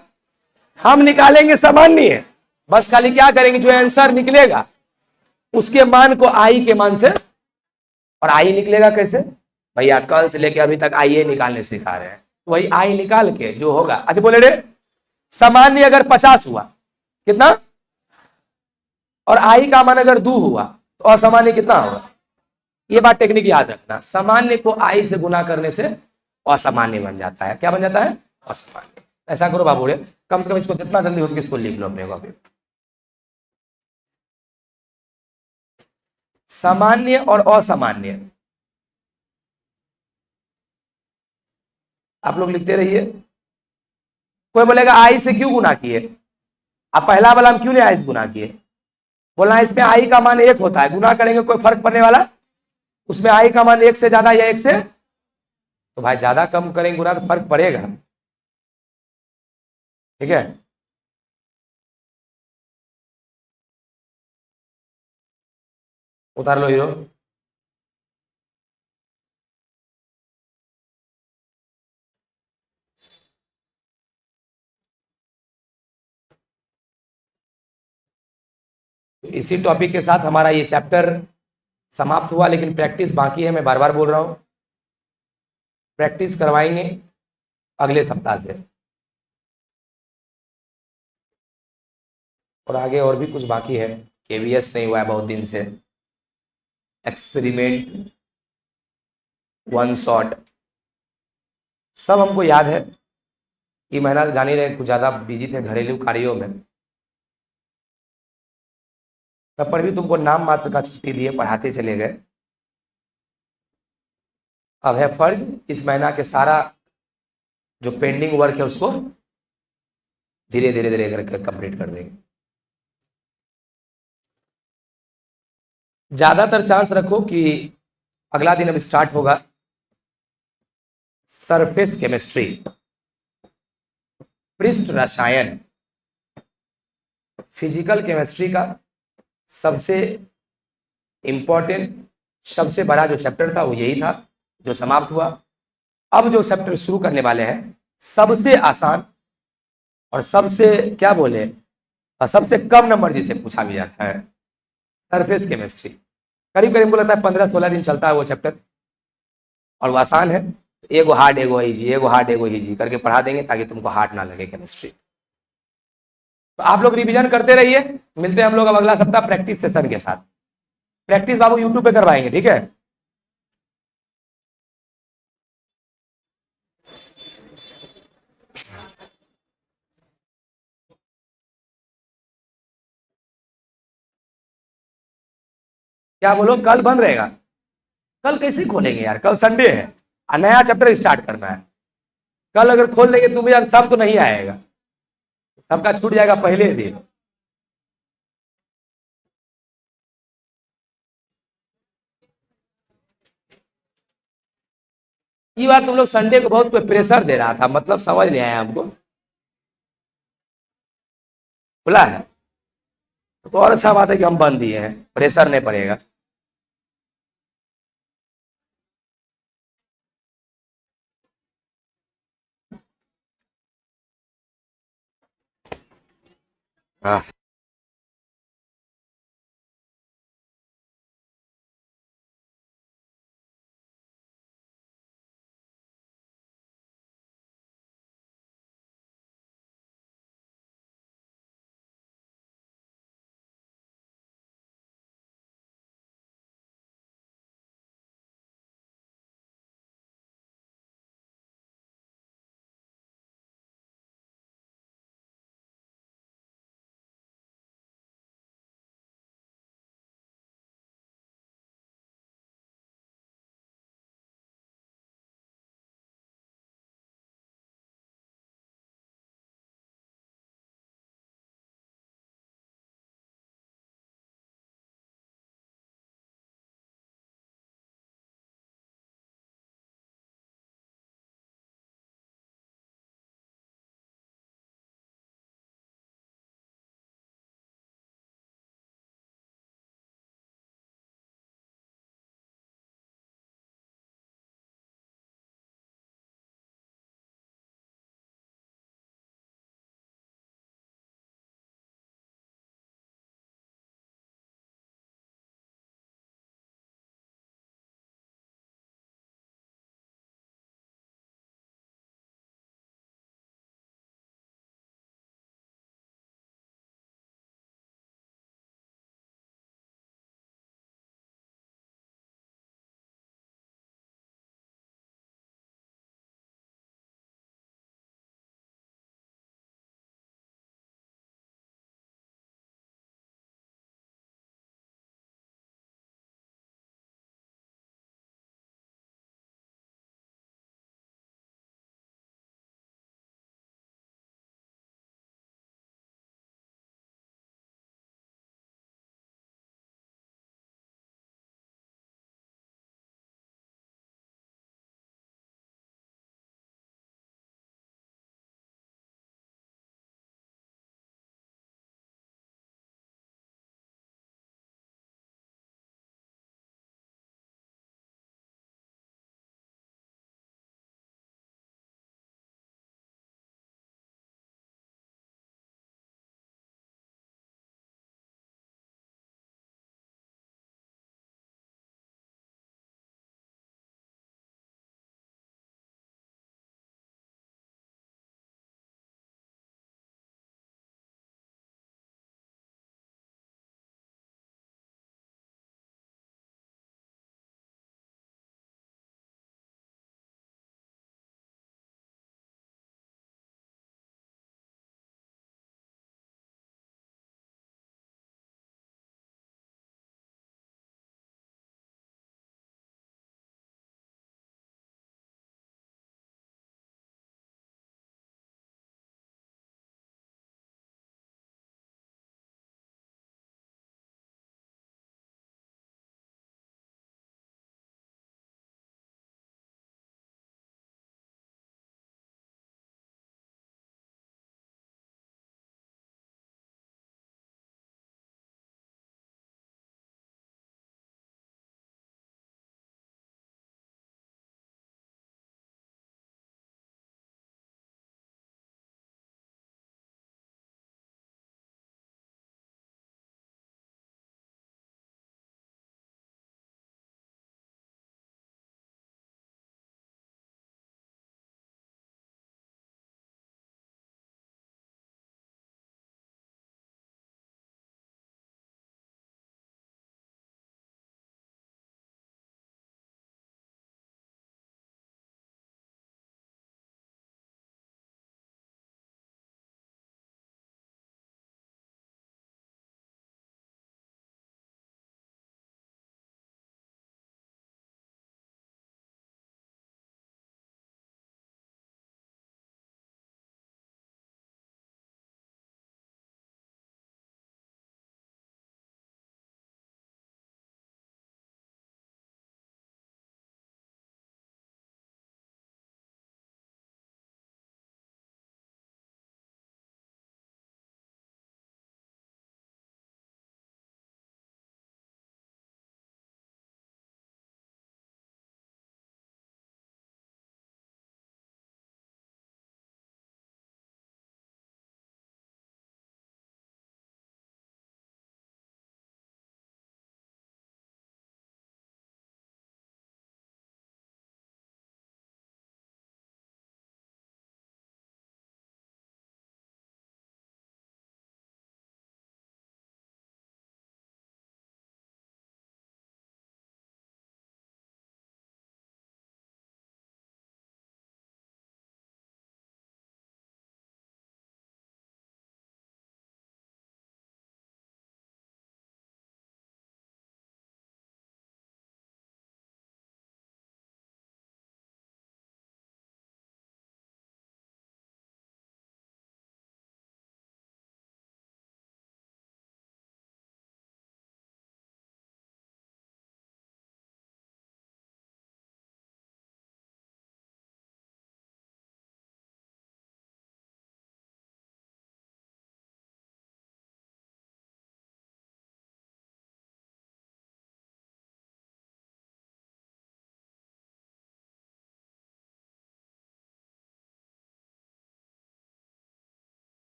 हम निकालेंगे सामान्य, बस खाली क्या करेंगे, जो आंसर निकलेगा उसके मान को आई के मान से, और आई निकलेगा कैसे भैया, कल से लेके अभी तक आई निकालने सिखा रहे हैं, तो वही आई निकाल के जो होगा, अच्छा बोले रे सामान्य अगर 50 हुआ कितना, और आई का मान अगर 2 हुआ तो असामान्य कितना होगा, ये बात टेक्निक याद रखना, सामान्य को आई से गुना करने से असामान्य बन जाता है, क्या बन जाता है, असामान्य। ऐसा करो बाबू रे, कम से कम इसको जितना जल्दी हो सके इसको लिख लो अपने को, अभी सामान्य और असामान्य आप लोग लिखते रहिए, कोई बोलेगा आई से क्यों गुना किए, अब पहला वाला हम क्यों नहीं आई से गुना किए, बोलना इसमें आई का मान 1 होता है, गुना करेंगे कोई फर्क पड़ने वाला, उसमें आई का मान 1 से ज्यादा या 1 से, तो भाई ज्यादा कम करेंगे गुना तो फर्क पड़ेगा, ठीक है। उतार लो हीरो। इसी टॉपिक के साथ हमारा ये चैप्टर समाप्त हुआ, लेकिन प्रैक्टिस बाकी है, मैं बार बार बोल रहा हूं, प्रैक्टिस करवाएंगे अगले सप्ताह से, और आगे और भी कुछ बाकी है, केवीएस नहीं हुआ है बहुत दिन से, एक्सपेरिमेंट, वन शॉट, सब हमको याद है, ये महीना जान ही रहे कुछ ज़्यादा बिजी थे घरेलू कार्यों में, तब पर भी तुमको नाम मात्र का छुट्टी दिए, पढ़ाते चले गए। अब है फर्ज इस महीना के सारा जो पेंडिंग वर्क है उसको धीरे धीरे धीरे करके कंप्लीट कर देंगे। ज्यादातर चांस रखो कि अगला दिन अब स्टार्ट होगा सरफेस केमिस्ट्री, पृष्ठ रसायन, फिजिकल केमिस्ट्री का सबसे इंपॉर्टेंट, सबसे बड़ा जो चैप्टर था वो यही था जो समाप्त हुआ। अब जो चैप्टर शुरू करने वाले हैं सबसे आसान और सबसे क्या बोले, सबसे कम नंबर जिसे पूछा भी जाता है, सरफेस केमिस्ट्री, करीब करीब लगता है 15-16 दिन चलता है वो चैप्टर, और वो आसान है, एगो हार्ड एगो इजी, एगो हार्ड एगो इजी करके पढ़ा देंगे ताकि तुमको हार्ड ना लगे केमिस्ट्री। तो आप लोग रिवीजन करते रहिए, मिलते हैं हम लोग अब अगला सप्ताह प्रैक्टिस सेशन के साथ। प्रैक्टिस बाबू यूट्यूब पे करवाएंगे, ठीक है। क्या बोलो, कल बंद रहेगा? कल कैसे खोलेंगे यार, कल संडे है और नया चैप्टर स्टार्ट करना है, कल अगर खोल देंगे तो यार सब तो नहीं आएगा, सबका छूट जाएगा पहले दिन। ये बात तुम लोग संडे को बहुत कोई प्रेशर दे रहा था, मतलब समझ नहीं आया हमको, खुला है तो और अच्छा बात है कि हम बंद दिए हैं, प्रेशर नहीं पड़ेगा। हाँ।